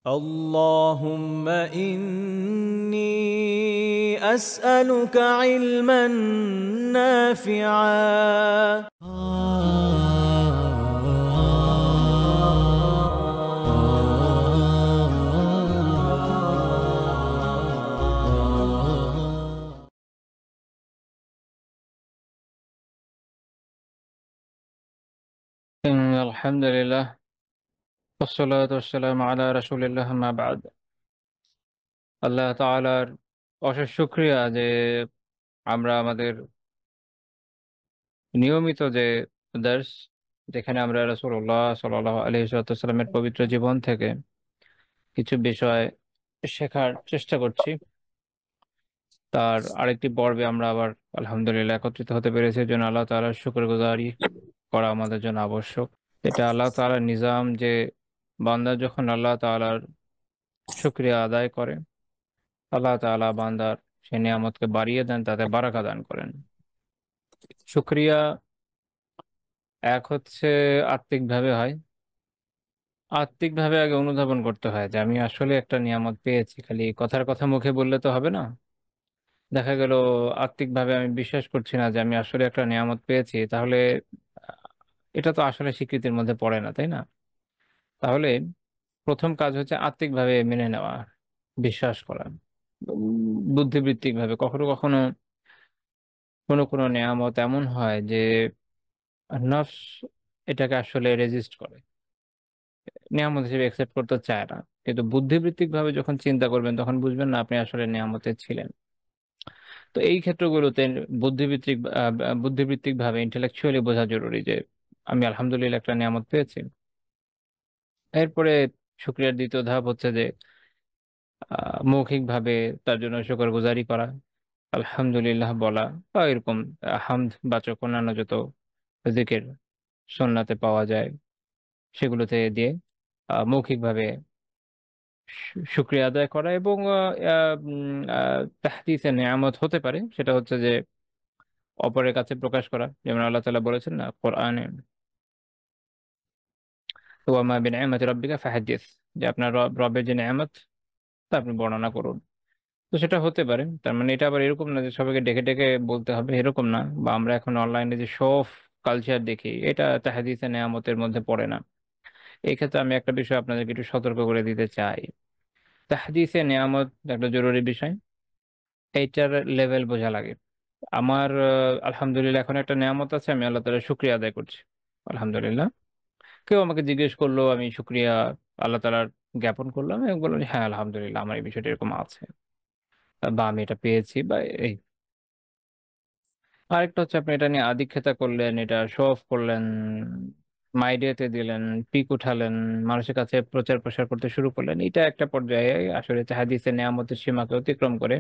اللهم إني أسألك علما نافعا. الحمد لله والصلاة والسلام على رسول الله ما بعد আল্লাহ তাআলার অশেষ শুকরিয়া যে আমরা আমাদের নিয়মিত যে দর্স যেখানে আমরা রাসূলুল্লাহ সাল্লাল্লাহু আলাইহি ওয়াসাল্লামের পবিত্র জীবন থেকে কিছু বিষয় শেখার চেষ্টা করছি তার আরেকটি পর্বে আমরা আবার আলহামদুলিল্লাহ একত্রিত হতে পেরেছি এর জন্য আল্লাহ তাআলার শুকরগুজারি করা আমাদের জন্য আবশ্যক। এটা আল্লাহ তাআলার নিজাম যে বান্দা যখন আল্লাহ তাআলার শুকরিয়া আদায় করে আল্লাহ তাআলা বান্দার সেই নিয়ামতকে বাড়িয়ে দেন, তাতে বারাকা দান করেন। শুকরিয়া এক হচ্ছে আত্মিকভাবে হয়। আত্মিকভাবে আগে অনুধাবন করতে হয় যে আমি আসলে একটা নিয়ামত পেয়েছি, খালি কথার কথা মুখে বললে তো হবে না। দেখা গেল আত্মিকভাবে আমি বিশ্বাস করছি না যে আমি আসলে একটা নিয়ামত পেয়েছি, তাহলে আহ, এটা তো আসলে স্বীকৃতির মধ্যে পড়ে না, তাই না? তাহলে প্রথম কাজ হচ্ছে আত্মিকভাবে মেনে নেওয়া, বিশ্বাস করা। বুদ্ধিবৃত্তিক ভাবে কখনো কখনো কোনো কোনো নেয়ামত এমন হয় যে নফস এটাকে আসলে রেজিস্ট করে, নিয়ামত হিসেবে একসেপ্ট করতে চায় না। কিন্তু বুদ্ধিবৃত্তিক ভাবে যখন চিন্তা করবেন তখন বুঝবেন না আপনি আসলে নিয়ামতে ছিলেন। তো এই ক্ষেত্রগুলোতে বুদ্ধিবৃত্তিক ভাবে ইন্টেলেকচুয়ালি বোঝা জরুরি যে আমি আলহামদুলিল্লাহ একটা নিয়ামত পেয়েছি। এরপরে শুকরিয়ার দ্বিতীয় ধাপ হচ্ছে যে মৌখিক ভাবে তার জন্য শুকরগুজারি করা, আলহামদুলিল্লাহ বলা, বা এরকম হামদ বাচক অন্যান্য যত জিকির সুন্নাতে পাওয়া যায় সেগুলোতে দিয়ে মৌখিকভাবে শুকরিয়া আদায় করা। এবং তাহদিসে নেয়ামত হতে পারে, সেটা হচ্ছে যে অপরের কাছে প্রকাশ করা, যেমন আল্লাহ তাআলা বলেছেন না কোরআনে, ওয়া মা বিনিআমাতি রাব্বিকা ফাহাদ্দিস, যে আপনার রবের যে নেয়ামত তা আপনি বর্ণনা করুন। তো সেটা হতে পারে, তার মানে এটা আবার এরকম না যে সবাইকে ডেকে ডেকে বলতে হবে, এরকম না। বা আমরা এখন অনলাইনে যে শো অফ কালচার দেখি, এটা তাহদিসে নেয়ামতের মধ্যে পড়ে না। এই ক্ষেত্রে আমি একটা বিষয় আপনাদেরকে একটু সতর্ক করে দিতে চাই। তাহদিসে নেয়ামত একটা জরুরি বিষয়, এইটার লেভেল বোঝা লাগে। আমার আলহামদুলিল্লাহ এখন একটা নেয়ামত আছে, আমি আল্লাহ তাআলার শুকরিয়া আদায় করছি, আলহামদুলিল্লাহ। কেউ আমাকে জিজ্ঞেস করলো, আমি শুকরিয়া আল্লাহ তাআলার জ্ঞাপন করলাম এবং বললাম যে, হ্যাঁ আলহামদুলিল্লাহ আমার এই বিষয়টা এরকম আছে, বা আমি এটা পেয়েছি, বা এই। আরেকটা হচ্ছে আপনি এটা নিয়ে আদিক্ষেতা করলেন, এটা শো অফ করলেন, মাইডিয়াতে দিলেন, পিক উঠালেন, মানুষের কাছে প্রচার প্রসার করতে শুরু করলেন। এটা একটা পর্যায়ে আসলে হাদিসের নেয়ামতের সীমাকে অতিক্রম করে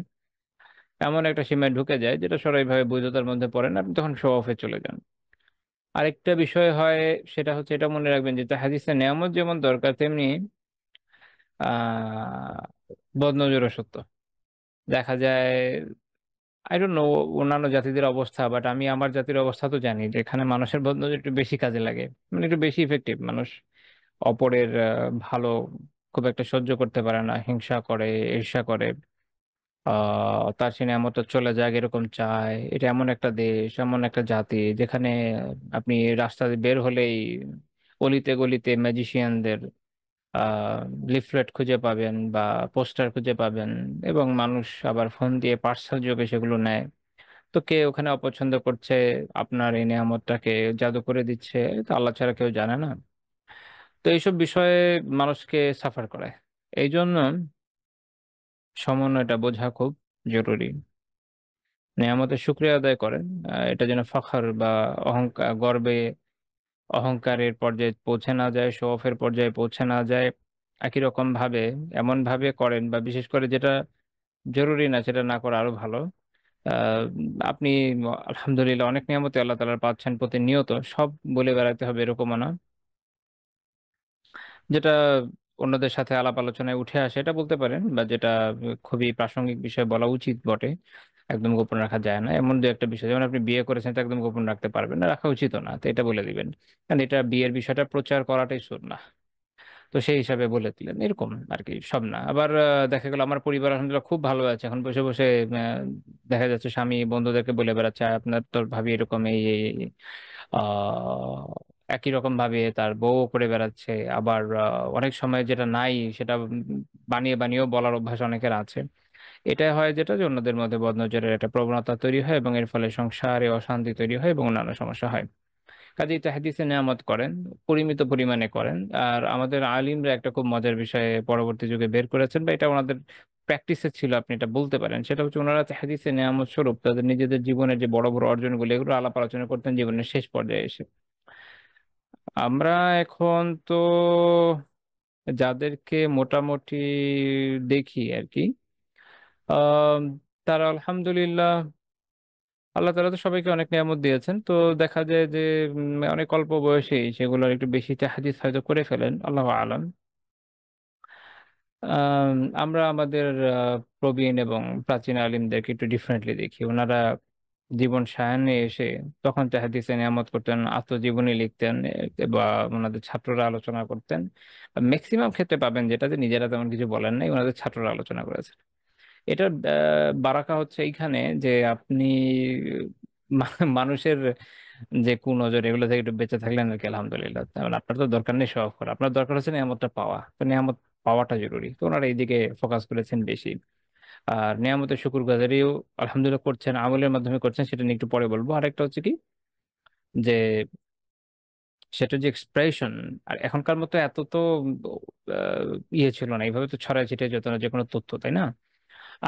এমন একটা সীমায় ঢুকে যায় যেটা সরাসরিভাবে বৈধতার মধ্যে পড়ে না, আপনি তখন শো অফে চলে যান। আরেকটা বিষয় হয়, সেটা হচ্ছে এটা মনে রাখবেন যে হাদিসের নেয়ামত যেমন দরকার, তেমনি আহ বদনজরও সত্য। দেখা যায়, আই ডোন্ট নো অন্যান্য জাতিদের অবস্থা, বাট আমি আমার জাতির অবস্থা তো জানি যে এখানে মানুষের বদনজর একটু বেশি কাজে লাগে, মানে একটু বেশি ইফেক্টিভ। মানুষ অপরের ভালো খুব একটা সহ্য করতে পারে না, হিংসা করে, ঈর্ষা করে, তার সে নিয়ামত চলে যায় এরকম চায়। এটা এমন একটা দেশ, এমন একটা জাতি যেখানে আপনি রাস্তা দিয়ে বের হলেই অলিতে গলিতে ম্যাজিশিয়ানদের আহ লিফলেট খুঁজে পাবেন বা পোস্টার খুঁজে পাবেন। এবং মানুষ আবার ফোন দিয়ে পার্সেল যোগে সেগুলো নেয়। তো কে ওখানে অপছন্দ করছে আপনার এই নিয়ামতটাকে, জাদু করে দিচ্ছে, তো আল্লাহ ছাড়া কেউ জানে না। তো এইসব বিষয়ে মানুষকে সাফার করে। এই জন্য সমন্বয়টা বোঝা খুব জরুরি। নিয়ামতের শুকরিয়া আদায় করেন, এটা যেন ফখর বা অহংকার, গর্বে অহংকারের পর্যায়ে পৌঁছে না যায়, শো অফের পর্যায়ে পৌঁছে না যায়। একই রকম ভাবে এমন ভাবে করেন, বা বিশেষ করে যেটা জরুরি না সেটা না করা আরো ভালো। আহ, আপনি আলহামদুলিল্লাহ অনেক নিয়ামতে আল্লাহ তাআলা পাচ্ছেন প্রতিনিয়ত, সব বলে বেড়াতে হবে এরকমও না। যেটা অন্যদের সাথে আলাপ আলোচনায় উঠে আসে এটা বলতে পারেন, বা যেটা খুবই প্রাসঙ্গিক বিষয় বলা উচিত বটে, একদম গোপন রাখা যায় না। এমন দু একটা বিষয়, যেমন আপনি বিয়ে করেছেন, এটা একদম গোপন রাখতে পারবেন না, রাখা উচিত না, তো এটা বলে দিবেন। কারণ এটা বিয়ের বিষয়টা প্রচার করাটাই সুন্নাহ। তো সেই হিসাবে বলে দিলেন, এরকম আর কি, সব না। আবার দেখা গেল আমার পরিবার আলহামদুলিল্লাহ খুব ভালো আছে, এখন বসে বসে দেখা যাচ্ছে স্বামী বন্ধুদেরকে বলে বেড়াচ্ছে, আপনার তোর ভাবি এরকম এই একই রকম ভাবে তার বউ করে বেড়াচ্ছে। আবার অনেক সময় যেটা নাই সেটা বানিয়ে বানিয়েও বলার অভ্যাস অনেকের আছে। এটা হয় যেটা, যে অন্যদের মধ্যে বদনজরের একটা প্রবণতা তৈরি হয় এবং এর ফলে সংসারে অশান্তি তৈরি হয় এবং অন্যান্য সমস্যা হয়। কাজেই তাহদিসে নেয়ামত করেন, পরিমিত পরিমাণে করেন। আর আমাদের আলিমরা একটা খুব মজার বিষয়ে পরবর্তী যুগে বের করেছেন, বা এটা ওনাদের প্র্যাকটিসে ছিল, আপনি এটা বলতে পারেন, সেটা হচ্ছে ওনারা তাহদিসে নেয়ামত স্বরূপ তাদের নিজেদের জীবনের যে বড় বড় অর্জনগুলো, এগুলো আলাপ আলোচনা করতেন জীবনের শেষ পর্যায়ে এসে। আমরা এখন তো যাদেরকে মোটামুটি দেখি আর কি, আহ তারা আলহামদুলিল্লাহ, আল্লাহ তালা তো সবাইকে অনেক নিয়ামত দিয়েছেন, তো দেখা যায় যে অনেক অল্প বয়সেই সেগুলোর একটু বেশি তাহাদিস হয়তো করে ফেলেন, আল্লাহ আলাম। আমরা আমাদের প্রবীণ এবং প্রাচীন আলিমদেরকে একটু ডিফারেন্টলি দেখি। ওনারা জীবন সায়ান্নে এসে তখন তাহাদিসে নিয়ামত করতেন, আত্মজীবনী লিখতেন, বা ওনাদের ছাত্ররা আলোচনা করতেন। ম্যাক্সিমাম ক্ষেত্রে পাবেন যেটা, যে নিজেরা তেমন কিছু বলেন নাই, ওনাদের ছাত্ররা আলোচনা করেছেন। এটার বারাকা হচ্ছে এইখানে যে আপনি মানুষের যে কুনজর, এগুলো থেকে একটু বেঁচে থাকলেন আর কি, আলহামদুলিল্লাহ। তেমন আপনার তো দরকার নেই শখ করা, আপনার দরকার হচ্ছে নিয়ামতটা পাওয়া, তো নিয়ামত পাওয়াটা জরুরি, তো ওনারা এইদিকে ফোকাস করেছেন বেশি। আর নিয়ামতের শুকরগুজারিও আলহামদুলিল্লাহ করছেন, আমলের মাধ্যমে করছেন, সেটা নিয়ে একটু পরে বলবো। আরেকটা হচ্ছে কি, যে সেটা যে এক্সপ্রেশন, আর এখনকার মতো এত তো ইয়ে ছিল না, এইভাবে তো ছড়ায় ছিটে যেত না যে কোনো তথ্য, তাই না?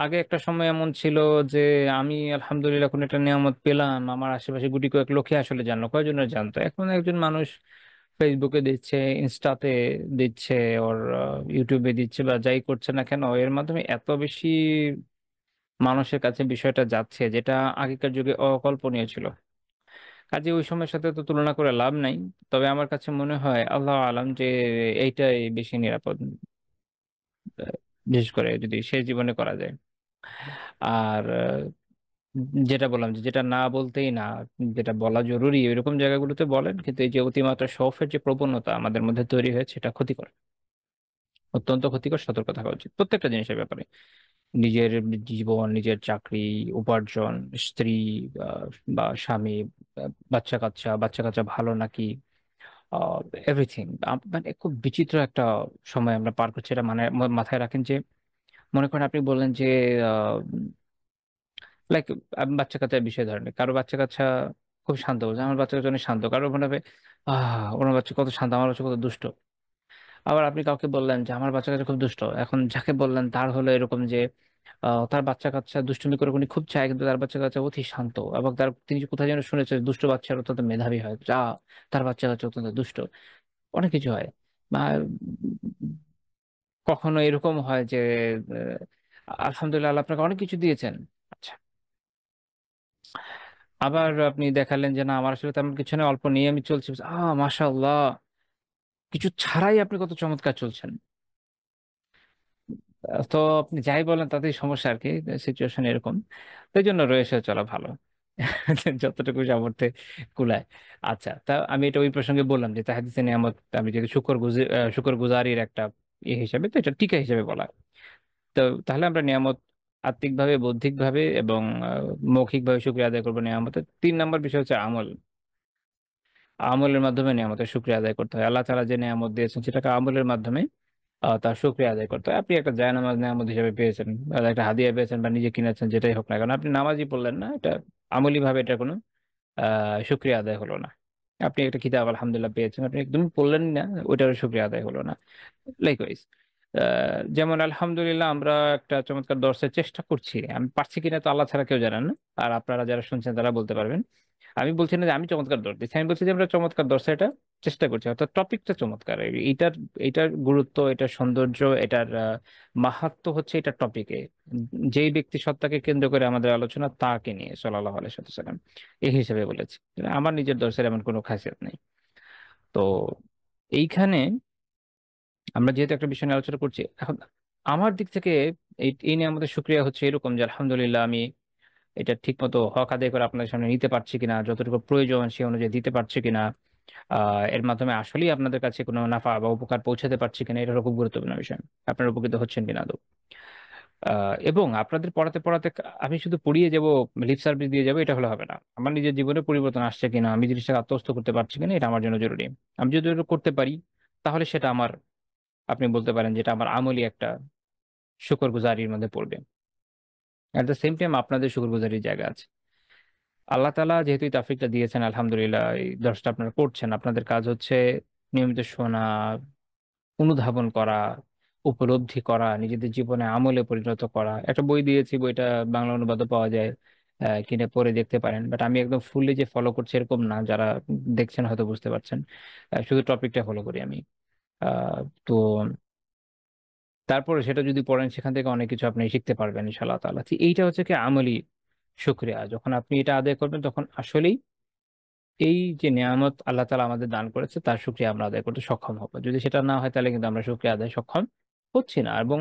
আগে একটা সময় এমন ছিল যে আমি আলহামদুলিল্লাহ কোনো একটা নিয়ামত পেলাম, আমার আশেপাশে গুটি কয়েক লোকে আসলে জানলো, কয়জনের জানতো। এখন একজন মানুষ ফেসবুকে দিচ্ছে, ইনস্টাতে দিচ্ছে, ওর ইউটিউবে দিচ্ছে, বা যাই করছে না কেন, এর মাধ্যমে এত বেশি মানুষের কাছে বিষয়টা যাচ্ছে, যেটা আগেকার যুগে অকল্পনীয় ছিল। কাজে ওই সময়ের সাথে তো তুলনা করে লাভ নাই। তবে আমার কাছে মনে হয় আল্লাহ আলাম যে এইটাই বেশি নিরাপদ, আহ, বিশেষ করে যদি শেষ জীবনে করা যায়। আর যেটা বললাম, যে যেটা না বলতেই না, যেটা বলা জরুরি এরকম জায়গাগুলোতে বলেন, কিন্তু এই যে অতিমাত্রা শৌফের যে প্রবণতা আমাদের মধ্যে তৈরি হয়েছে, এটা ক্ষতিকর, অত্যন্ত ক্ষতিকর। সতর্ক থাকা উচিত প্রত্যেকটা জিনিসের ব্যাপারে। নিজের জীবন, নিজের চাকরি, উপার্জন, স্ত্রী, আহ, বা স্বামী, বাচ্চা কাচ্চা ভালো নাকি, এভরিথিং। মানে খুব বিচিত্র একটা সময় আমরা পার করছি, এটা মানে মাথায় রাখেন। যে মনে করেন আপনি বললেন যে লাইক বাচ্চা কাচ্চার বিষয় ধরেন, কারো বাচ্চা কাচ্চা খুব শান্ত, বলছে আমার বাচ্চা কাচ্চা অনেক শান্ত, কারো মনে হবে ওনার বাচ্চা কত শান্ত, আমার বাচ্চা কত দুষ্ট। আবার আপনি কাউকে বললেন যে আমার বাচ্চা কাচ্চা খুব দুষ্ট, এখন যাকে বললেন তার হলো এরকম যে তার বাচ্চা কাচ্চা দুষ্টুমি করে উনি খুব চায়, কিন্তু তার বাচ্চা কাচ্চা অতি শান্ত, এবং তার তিনি কোথায় যেন শুনেছে দুষ্ট বাচ্চার অত্যন্ত মেধাবী হয়, যা তার বাচ্চা কাচ্চা অত্যন্ত দুষ্ট। অনেক কিছু হয়। বা কখনো এরকম হয় যে আলহামদুলিল্লাহ আল্লাহ আপনাকে অনেক কিছু দিয়েছেন, আচ্ছা, আবার আপনি দেখালেন যে না আমার আসলে তেমন কিছু নেই, অল্প নিয়ে আমি চলছি, মাশাআল্লাহ, কিছু ছাড়াই আপনি কত চমৎকার চলছেন। তো আপনি যাই বলেন তাতেই সমস্যা আর কি, সিচুয়েশন এরকম। তাই জন্য রয়েছে চলা ভালো, যতটুকু সামর্থ্যে কুলায়। আচ্ছা, তা আমি এটা ওই প্রসঙ্গে বললাম যে তাহাদিসে নিয়ামত, আমি যদি শুকর গুজারির একটা ইয়ে হিসাবে, তো এটা টিকা হিসেবে বলা। তো তাহলে আমরা নিয়ামত আত্মিকভাবে, বৌদ্ধিকভাবে এবং মৌখিকভাবে শুকরিয়া আদায় করবো নিয়ামতের। 3 নম্বর বিষয় হচ্ছে আমল। আমলের মাধ্যমে নিয়ামতের শুকরিয়া আদায় করতে হয়। আল্লাহ তাআলা যে নিয়ামত দিয়েছেন সেটাকে আমলের মাধ্যমে তার শুকরিয়া আদায় করতে হয়। আপনি একটা জায়নামাজ নিয়ামত হিসেবে পেয়েছেন, বা একটা হাদিয়া পেয়েছেন, বা নিজে কিনেছেন, যেটাই হোক না কেন, আপনি নামাজই পড়লেন না, এটা আমলি ভাবে এটা কোনো শুকরিয়া আদায় হলো না। আপনি একটা কিতাব আলহামদুলিল্লাহ পেয়েছেন, আপনি একদমই পড়লেন না, ওইটারও শুকরিয়া আদায় হলো না। লাইকওয়াইজ, যেমন আলহামদুলিল্লাহ আমরা একটা চমৎকার দর্শের চেষ্টা করছি, আমি পারছি কিনা তো আল্লাহ ছাড়া কেউ জানেন না, আর আপনারা যারা শুনছেন তারা বলতে পারবেন। আমি বলছি না যে আমি চমৎকার দর্শ দিচ্ছি, আমি বলছি যে আমরা চমৎকার দর্শে এটা চেষ্টা করছি, অর্থাৎ টপিকটা চমৎকার। এইটার এটার গুরুত্ব, এটার সৌন্দর্য, এটার মাহাত্ম্য হচ্ছে এটা টপিকে, যেই ব্যক্তি সত্তাকে কেন্দ্র করে আমাদের আলোচনা, তাকে নিয়ে সাল্লাল্লাহু আলাইহি ওয়াসাল্লাম, এই হিসেবে বলেছি। আমার নিজের দর্শের এমন কোনো খাসিয়ত নেই। তো এইখানে আমরা যেহেতু একটা বিষয় নিয়ে আলোচনা করছি এখন, আমার দিক থেকে এই নিয়ে আমাদের শুক্রিয়া হচ্ছে এরকম যে আলহামদুলিল্লাহ আমি এটা ঠিক মতো হক আদায় করে আপনাদের সামনে নিতে পারছি কিনা, যতটুকু প্রয়োজন সে অনুযায়ী দিতে পারছি কিনা, এর মাধ্যমে আসলেই আপনাদের কাছে কোনো নাফা বা উপকার পৌঁছাতে পারছে কিনা, এটা হলো খুব গুরুত্বপূর্ণ বিষয়। আপনারা উপকৃত হচ্ছেন কিনা আদৌ। এবং আপনাদের পড়াতে পড়াতে আমি শুধু পড়িয়ে যাব, লিপ সার্ভিস দিয়ে যাবো, এটা হলে হবে না। আমার নিজের জীবনে পরিবর্তন আসছে কিনা, আমি জিনিসটাকে আত্মস্থ করতে পারছি কিনা, এটা আমার জন্য জরুরি। আমি যদি এটা করতে পারি, তাহলে সেটা আমার, আপনি বলতে পারেন যেটা আমার আমলি একটা শুকরগুজারির মধ্যে পড়বে। অ্যাট দ্য সেম টাইম আপনাদের শুকরগুজারির জায়গা আছে। আল্লাহ তাআলা যেহেতু এই তাওফিকটা দিয়েছেন, আলহামদুলিল্লাহ, এই দর্শটা আপনারা করছেন। আপনাদের কাজ হচ্ছে নিয়মিত শোনা, অনুধাবন করা, উপলব্ধি করা, নিজেদের জীবনে আমলে পরিণত করা। একটা বই দিয়েছি, বইটা বাংলা অনুবাদও পাওয়া যায়, কিনে পড়ে দেখতে পারেন। বাট আমি একদম ফুললি যে ফলো করছি এরকম না, যারা দেখছেন হয়তো বুঝতে পারছেন। শুধু টপিকটা ফলো করি আমি। তো তারপরে সেটা যদি পড়েন, সেখান থেকে অনেক কিছু আপনি শিখতে পারবেন ইনশাআল্লাহ তাআলা। তো এইটা হচ্ছে কি আমলি শুকরিয়া। যখন আপনি এটা আদায় করবেন, তখন আসলেই এই যে নিয়ামত আল্লাহ তাআলা আমাদের দান করেছে, তার শুকরিয়া আমরা আদায় করতে সক্ষম হবো। যদি সেটা না হয়, তাহলে কিন্তু আমরা শুকরিয়া আদায় সক্ষম হচ্ছি না। এবং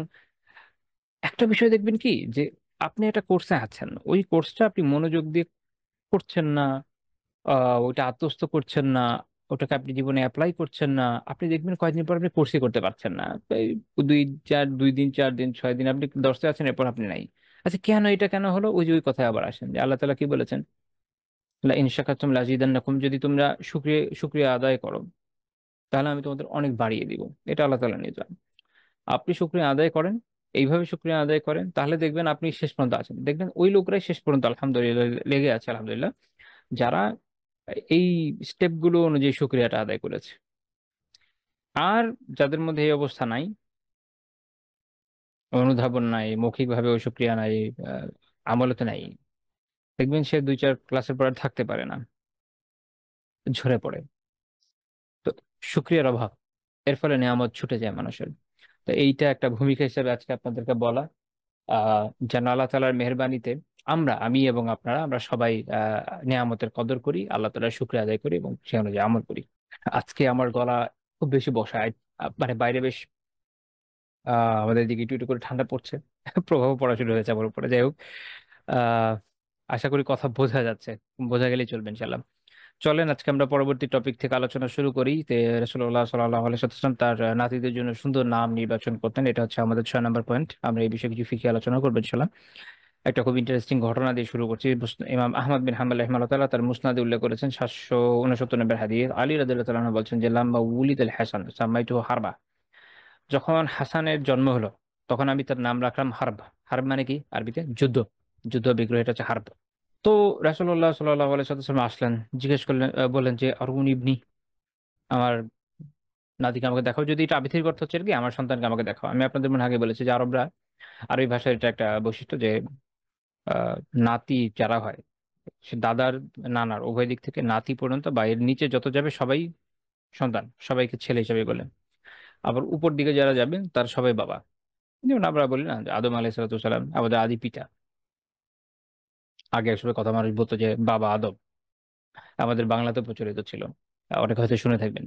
একটা বিষয় দেখবেন কি, যে আপনি একটা কোর্সে আছেন, ওই কোর্সটা আপনি মনোযোগ দিয়ে করছেন না, ওইটা আত্মস্থ করছেন না, ওটাকে আপনি জীবনে অ্যাপ্লাই করছেন না, আপনি দেখবেন কয়েকদিন পর আপনি কোর্সই করতে পারছেন না। এই 2 দিন 4 দিন 6 দিন আপনি দশে আছেন, এরপর আপনি নাই। আচ্ছা, কেন এটা কেন হলো? ওই যে ওই কথায় আবার আসেন যে আল্লাহ তাআলা কি বলেছেন, লা ইন শাকারতুম লাযিদান্নাকুম, যদি তোমরা শুকরিয়া আদায় করো, তাহলে আমি তোমাদের অনেক বাড়িয়ে দিব। এটা আল্লাহ তাআলা নির্দেশ। আপনি শুকরিয়া আদায় করেন, এইভাবে শুকরিয়া আদায় করেন, তাহলে দেখবেন আপনি শেষ পর্যন্ত আছেন। দেখবেন ওই লোকরাই শেষ পর্যন্ত আলহামদুলিল্লাহ লেগে আছে, আলহামদুলিল্লাহ, যারা এই স্টেপগুলো অনুযায়ী শুকরিয়াটা আদায় করেছে। আর যাদের মধ্যে এই অবস্থা নাই, অনুধাবন নাই, মৌখিকভাবে ওই শুকরিয়া নাই, আহ, আমলতে নাই, দেখবেন সে 2-4 ক্লাসের পর আর থাকতে পারে না, ঝরে পড়ে। তো শুকরিয়ার অভাব, এর ফলে নেয়ামত ছুটে যায় মানুষের। তো এইটা একটা ভূমিকা হিসেবে আজকে আপনাদেরকে বলা, যেন আল্লাহ তাআলার মেহেরবানিতে আমি এবং আপনারা, আমরা সবাই নেয়ামতের কদর করি, আল্লাহ তাআলার শুকরিয়া আদায় করি এবং সে অনুযায়ী আমল করি। আজকে আমার গলা খুব বেশি বসায়, মানে বাইরে বেশ আমাদের দিকে একটু একটু করে ঠান্ডা পড়ছে। প্রভাব পড়া শুরু হয়েছে আমার উপরে। যাই হোক, আহ আশা করি কথা বোঝা যাচ্ছে, বোঝা গেলেই চলবে ইনশাল্লাহ। চলেন আজকে আমরা পরবর্তী টপিক থেকে আলোচনা শুরু করি। রাসূলুল্লাহ সাল্লাল্লাহু আলাইহি ওয়াসাল্লাম তার নাতিদের জন্য সুন্দর নাম নির্বাচন করতেন। এটা হচ্ছে আমাদের 6 নম্বর পয়েন্ট। আমরা এই বিষয়ে কিছু ফিকি আলোচনা করবো ইনশাল্লাহ। একটা খুব ইন্টারেস্টিং ঘটনা দিয়ে শুরু করছি। ইমাম আহমদ বিন হাম্বল রাহিমাহুল্লাহ তাআলা তার মুসনাদে উল্লেখ করেছেন, 769 নম্বর হাদিস, আলী রাদিয়াল্লাহু তাআলা আনহু বলছেন যে, লাম্মা উলিদাল হাসান সামাইতুহু হারবা, যখন হাসানের জন্ম হলো, তখন আমি তার নাম রাখলাম হারব। হারব মানে কি আরবিতে? যুদ্ধ। যুদ্ধ বিগ্রহ, এটা হচ্ছে হারব। তো রাসূলুল্লাহ সাল্লাল্লাহু আলাইহি ওয়াসাল্লাম আসলেন, জিজ্ঞেস করলেন, বললেন যে অরুণ ইবনি, আমার নাতিকে আমাকে দেখাও। যদি এটা আবিধানিক অর্থ হচ্ছে কি, আমার সন্তানকে আমাকে দেখাও। আমি আপনাদের মনে আগে বলেছি যে আরবরা, আরবি ভাষার এটা একটা বৈশিষ্ট্য যে আহ, নাতি যারা হয়, সে দাদার নানার উভয় দিক থেকে নাতি পর্যন্ত বা এর নিচে যত যাবে সবাই সন্তান, সবাইকে ছেলে হিসেবে বলেন। আবার উপর দিকে যারা যাবে তার সবাই বাবা। যেমন আমরা বলি না যে আদম আলাইহিস সালাম আমাদের আদি পিতা। আগে আসলে কথা মানুষ বলতো যে বাবা আদম, আমাদের বাংলাতে প্রচলিত ছিল, অনেক হয়তো শুনে থাকবেন।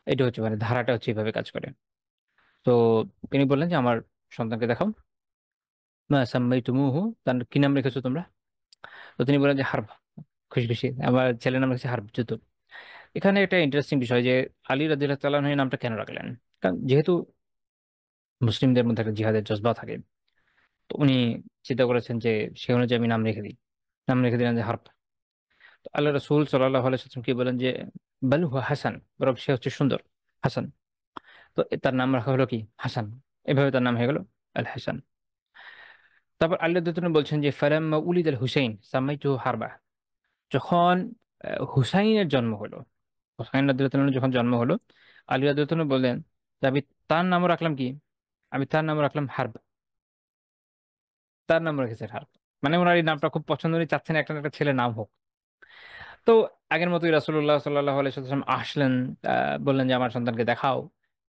এটা হচ্ছে মানে ধারাটা হচ্ছে এইভাবে কাজ করে। তো তিনি বললেন যে আমার সন্তানকে দেখাও। মা সাম্মাইতুমুহু, তার কি নাম রেখেছো তোমরা? তো তিনি বললেন যে হারব। খুশি খুশি, আমার ছেলের নাম রেখেছে হারব, যুদ্ধ। এখানে একটা ইন্টারেস্টিং বিষয় যে আলী রাদিয়াল্লাহু তাআলা আনহু এই নামটা কেন রাখলেন। কারণ যেহেতু মুসলিমদের মধ্যে একটা জিহাদের জজবা থাকে, তো উনি চিন্তা করেছেন যে সে অনুযায়ী আমি নাম রেখে দিই। নাম রেখে দিলেন যে হারব। তো আল্লাহ রাসূল সাল্লাল্লাহু আলাইহি ওয়াসাল্লাম কি বলেন যে, বাল হুয়া হাসান, বরং সে হচ্ছে সুন্দর, হাসান। তো তার নাম রাখা হলো কি হাসান, এভাবে তার নাম হয়ে গেল আল হাসান। তারপর আল্লাহ তাআলা বলছেন যে, ফালাম্মা উলিদ আল হুসাইন সামাইতু হারবা, যখন হুসাইনের জন্ম হলো, হুসাইন রাদিয়াল্লাহু তাআলা যখন জন্ম হলো, আলী রাদিয়াল্লাহু তাআলা বললেন যে আমি তার নামও রাখলাম কি, আমি তার নাম রাখলাম হারব। তার নাম রেখেছে হারব, মানে ওনার এই নামটা খুব পছন্দ, উনি চাচ্ছেন একটা না একটা ছেলে নাম হোক। তো আগের মতোই রাসূলুল্লাহ সাল্লাল্লাহু আলাইহি ওয়াসাল্লাম আসলেন, বললেন যে আমার সন্তানকে দেখাও,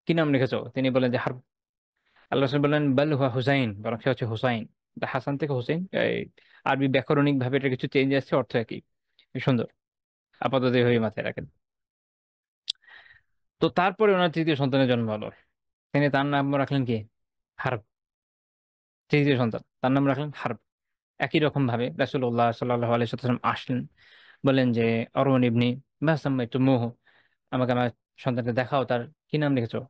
কি নাম রেখেছো? তিনি বললেন যে হারব। আল্লাহ রাসূল বললেন, বাল হুয়া হুসাইন, বরং সে হচ্ছে হুসাইন। হাসান থেকে হুসাইন, এই আরবি ব্যাকরণিক ভাবে এটা কিছু চেঞ্জ আসছে, অর্থ একই। সুন্দর, আপাতত এইভাবে মাথায় রাখেন। তো তারপরে ওনার তৃতীয় সন্তানের জন্ম হলো, তিনি তার নাম রাখলেন কি হারব। তৃতীয় সন্তান, তার নাম রাখলেন হারব। একই রকম ভাবে রাসূলুল্লাহ সাল্লাল্লাহু আলাইহি ওয়াসাল্লাম আসলেন, বলেন যে অরুণ ইবনি মা সাম্মাইতুমুহু, আমাকে আমার সন্তানকে দেখাও, তার কি নাম লিখেছো?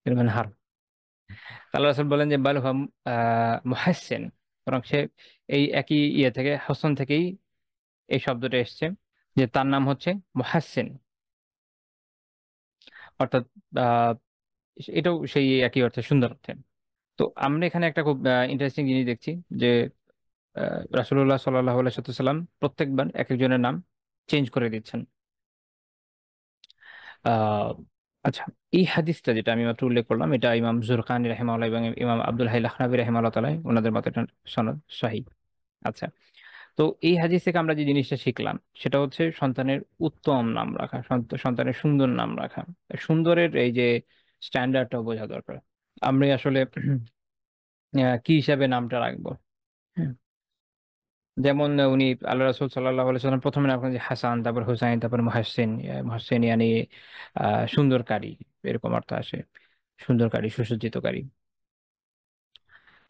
তিনি বলেন হার। আল্লাহ রাসূল বলেন যে বাল হুয়া মুহাসসিন, বরং সে এই একই ইয়ে থেকে, হাসান থেকেই এই শব্দটা এসছে, যে তার নাম হচ্ছে মুহাসসিন। অর্থাৎ আহ এটাও সেই একই অর্থে, সুন্দর অর্থে। তো আমরা এখানে একটা খুব ইন্টারেস্টিং জিনিস দেখছি যে রাসূলুল্লাহ সাল্লাল্লাহু আলাইহি সাল্লাম প্রত্যেকবার এক একজনের নাম চেঞ্জ করে দিচ্ছেন। আহ আচ্ছা, এই হাদিসটা যেটা আমি মাত্র উল্লেখ করলাম, এটা ইমাম জুরকানি রাহিমাহুল্লাহ এবং ইমাম আব্দুল হাই লাখনাবী রাহিমাহুল্লাহ তাআলা ওনাদের মতে এটা সনদ সহিহ। আচ্ছা, তো এই হাদিস থেকে আমরা যে জিনিসটা শিখলাম সেটা হচ্ছে সন্তানের উত্তম নাম রাখা, সন্তানের সুন্দর নাম রাখা। সুন্দরের এই যে স্ট্যান্ডার্ডটা বোঝা দরকার। আমরা আসলে কি হিসাবে নামটা রাখবো। হ্যাঁ, যেমন উনি আল্লাহ রাসূল সাল্লাল্লাহু আলাইহি সাল্লাম প্রথমে নাম যে হাসান, তারপর হুসাইন, তারপর মুহাসসিন। মুহাসসিন ইয়ানি সুন্দরকারী, এরকম অর্থ আসে, সুন্দরকারী, সুসজ্জিতকারী।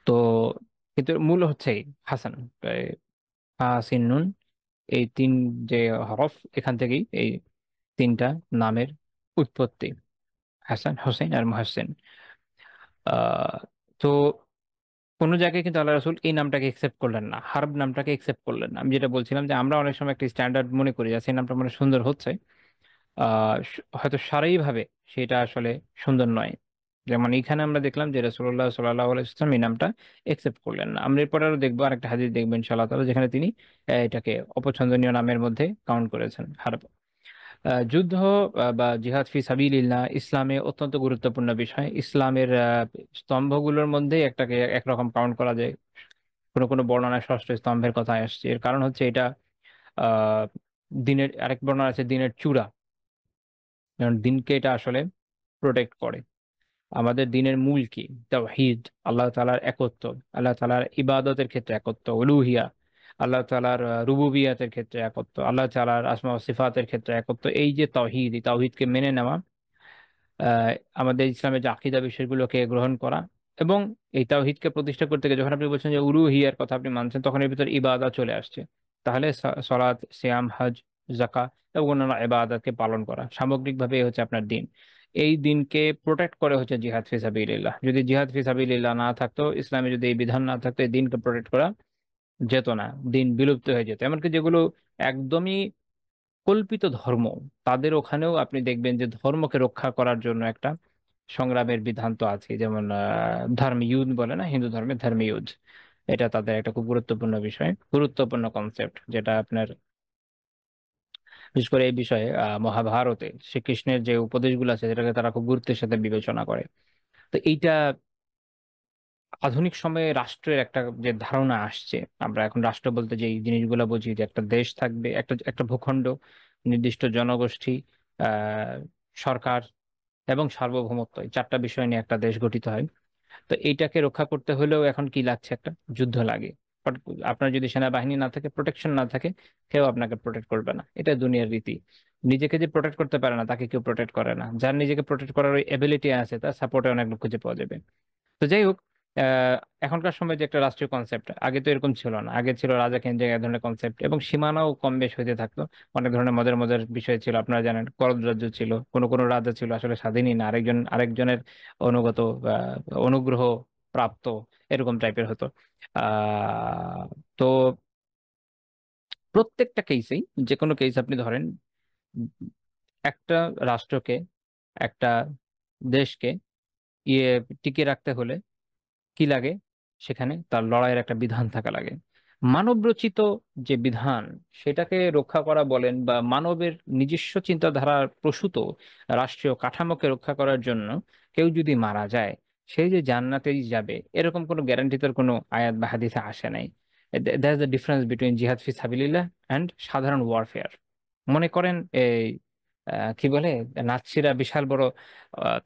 তো কিন্তু মূল হচ্ছে হাসান, হাসিন নুন, এই তিন যে হরফ, এখান থেকেই এই তিনটা নামের উৎপত্তি, হাসান, হোসেন আর মুহাসসিন। আহ তো কোনো জায়গায় কিন্তু আল্লাহ রাসূল এই নামটাকে একসেপ্ট করলেন না, হার্ব নামটাকে একসেপ্ট করলেন না। আমি যেটা বলছিলাম যে আমরা অনেক সময় একটা স্ট্যান্ডার্ড মনে করি যে সেই নামটা মানে সুন্দর হচ্ছে, হয়তো শারীরিকভাবে সেটা আসলে সুন্দর নয়। যেমন এখানে আমরা দেখলাম যে রাসূলুল্লাহ সাল্লাল্লাহু আলাইহি ওয়াসাল্লাম এই নামটা একসেপ্ট করলেন না। আমরা এরপর আরো দেখবো আরেকটা হাদিস দেখবেন ইনশাআল্লাহ তাআলা, যেখানে তিনি এটাকে অপছন্দনীয় নামের মধ্যে কাউন্ট করেছেন, হার্ব। যুদ্ধ বা জিহাদ ফি সাবিলিল্লাহ ইসলামে অত্যন্ত গুরুত্বপূর্ণ বিষয়। ইসলামের স্তম্ভগুলোর মধ্যে একটাকে একরকম কাউন্ট করা যায়। কোনো কোনো বর্ণনায় ষষ্ঠ স্তম্ভের কথা আসছে, এর কারণ হচ্ছে এটা আহ দিনের, আরেক বর্ণনা আছে দিনের চূড়া, কারণ দিনকে এটা আসলে প্রোটেক্ট করে। আমাদের দিনের মূল কি? তাওহীদ, আল্লাহ তাআলার একত্ব, আল্লাহ তাআলার ইবাদতের ক্ষেত্রে একত্ব, উলুহিয়া, আল্লাহ তাআলার রুবুবিয়াতের ক্ষেত্রে একত্ব, আল্লাহ তাআলার আসমা ও সিফাতের ক্ষেত্রে একত্ব। এই যে তাওহীদ, এই তাওহীদকে মেনে নেওয়া, আহ, আমাদের ইসলামের যে আকিদা বিষয়গুলোকে গ্রহণ করা, এবং এই তাওহীদকে প্রতিষ্ঠা করতে গিয়ে যখন আপনি বলছেন যে উলুহিয়ার কথা আপনি মানছেন, তখন এর ভিতর ইবাদত চলে আসছে। তাহলে সলাত, সিয়াম, হজ, যাকাত এবং অন্যান্য ইবাদতকে পালন করা, সামগ্রিকভাবে এই হচ্ছে আপনার দিন। এই দিনকে প্রোটেক্ট করে হচ্ছে জিহাদ ফি সাবিলিল্লাহ। যদি জিহাদ ফি সাবিলিল্লাহ না থাকতো, ইসলামে যদি এই বিধান না থাকতো, এই দিনকে প্রোটেক্ট করা যেত না, দিন বিলুপ্ত হয়ে যেত। এমনকি যেগুলো একদমই কল্পিত ধর্ম, তাদের ওখানেও আপনি দেখবেন যে ধর্মকে রক্ষা করার জন্য একটা সংগ্রামের বিধান তো আছে। যেমন ধর্মীয়ুদ্ধ বলে না, হিন্দু ধর্মের ধর্মীয়ুদ্ধ, এটা তাদের একটা খুব গুরুত্বপূর্ণ বিষয়, গুরুত্বপূর্ণ কনসেপ্ট, যেটা আপনার বিশেষ করে এই বিষয়ে মহাভারতে শ্রীকৃষ্ণের যে উপদেশগুলো আছে সেটাকে তারা খুব গুরুত্বের সাথে বিবেচনা করে। তো এইটা আধুনিক সময়ে রাষ্ট্রের একটা যে ধারণা আসছে, আমরা এখন রাষ্ট্র বলতে যে জিনিসগুলো বুঝি, যে একটা দেশ থাকবে, একটা একটা ভূখণ্ড, নির্দিষ্ট জনগোষ্ঠী, আহ সরকার এবং সার্বভৌমত্ব, এই চারটা বিষয় নিয়ে একটা দেশ গঠিত হয়। তো এইটাকে রক্ষা করতে হলেও এখন কি লাগছে, একটা যুদ্ধ লাগে। বাট আপনার যদি সেনাবাহিনী না থাকে, প্রোটেকশন না থাকে, কেউ আপনাকে প্রোটেক্ট করবে না, এটা দুনিয়ার রীতি। নিজেকে যে প্রোটেক্ট করতে পারে না তাকে কেউ প্রোটেক্ট করে না, যার নিজেকে প্রোটেক্ট করার ওই এবিলিটি আছে তার সাপোর্টে অনেক লোক খুঁজে পাওয়া যাবে। তো যাই হোক, আহ, এখনকার সময় যে একটা রাষ্ট্রীয় কনসেপ্ট, আগে তো এরকম ছিল না। আগে ছিল রাজা কেন্দ্রিক এক ধরনের কনসেপ্ট, এবং সীমানাও কম বেশ হইতে থাকতো। অনেক ধরনের মজার মজার বিষয় ছিল, আপনারা জানেন, করদ রাজ্য ছিল, কোনো কোনো রাজা ছিল আসলে স্বাধীনই না, আরেকজনের অনুগত বা অনুগ্রহ প্রাপ্ত, এরকম টাইপের হতো। তো প্রত্যেকটা কেসেই, যে কোনো কেস আপনি ধরেন, উম, একটা রাষ্ট্রকে, একটা দেশকে ইয়ে টিকিয়ে রাখতে হলে কি লাগে, সেখানে তার লড়াইয়ের একটা বিধান থাকা লাগে। মানব রচিত যে বিধান, সেটাকে রক্ষা করা বলেন, বা মানবের নিজস্ব চিন্তাধারার প্রসূত রাষ্ট্রীয় কাঠামোকে রক্ষা করার জন্য কেউ যদি মারা যায়, সে যে জান্নাতেই যাবে এরকম কোনো গ্যারান্টি তার কোনো আয়াত বা হাদিসে আসে নাই। দ্যাটস দ্য ডিফারেন্স বিটুইন জিহাদ ফি সাবিলিল্লাহ অ্যান্ড সাধারণ ওয়ারফেয়ার। মনে করেন এই কি বলে, নাৎসিরা বিশাল বড়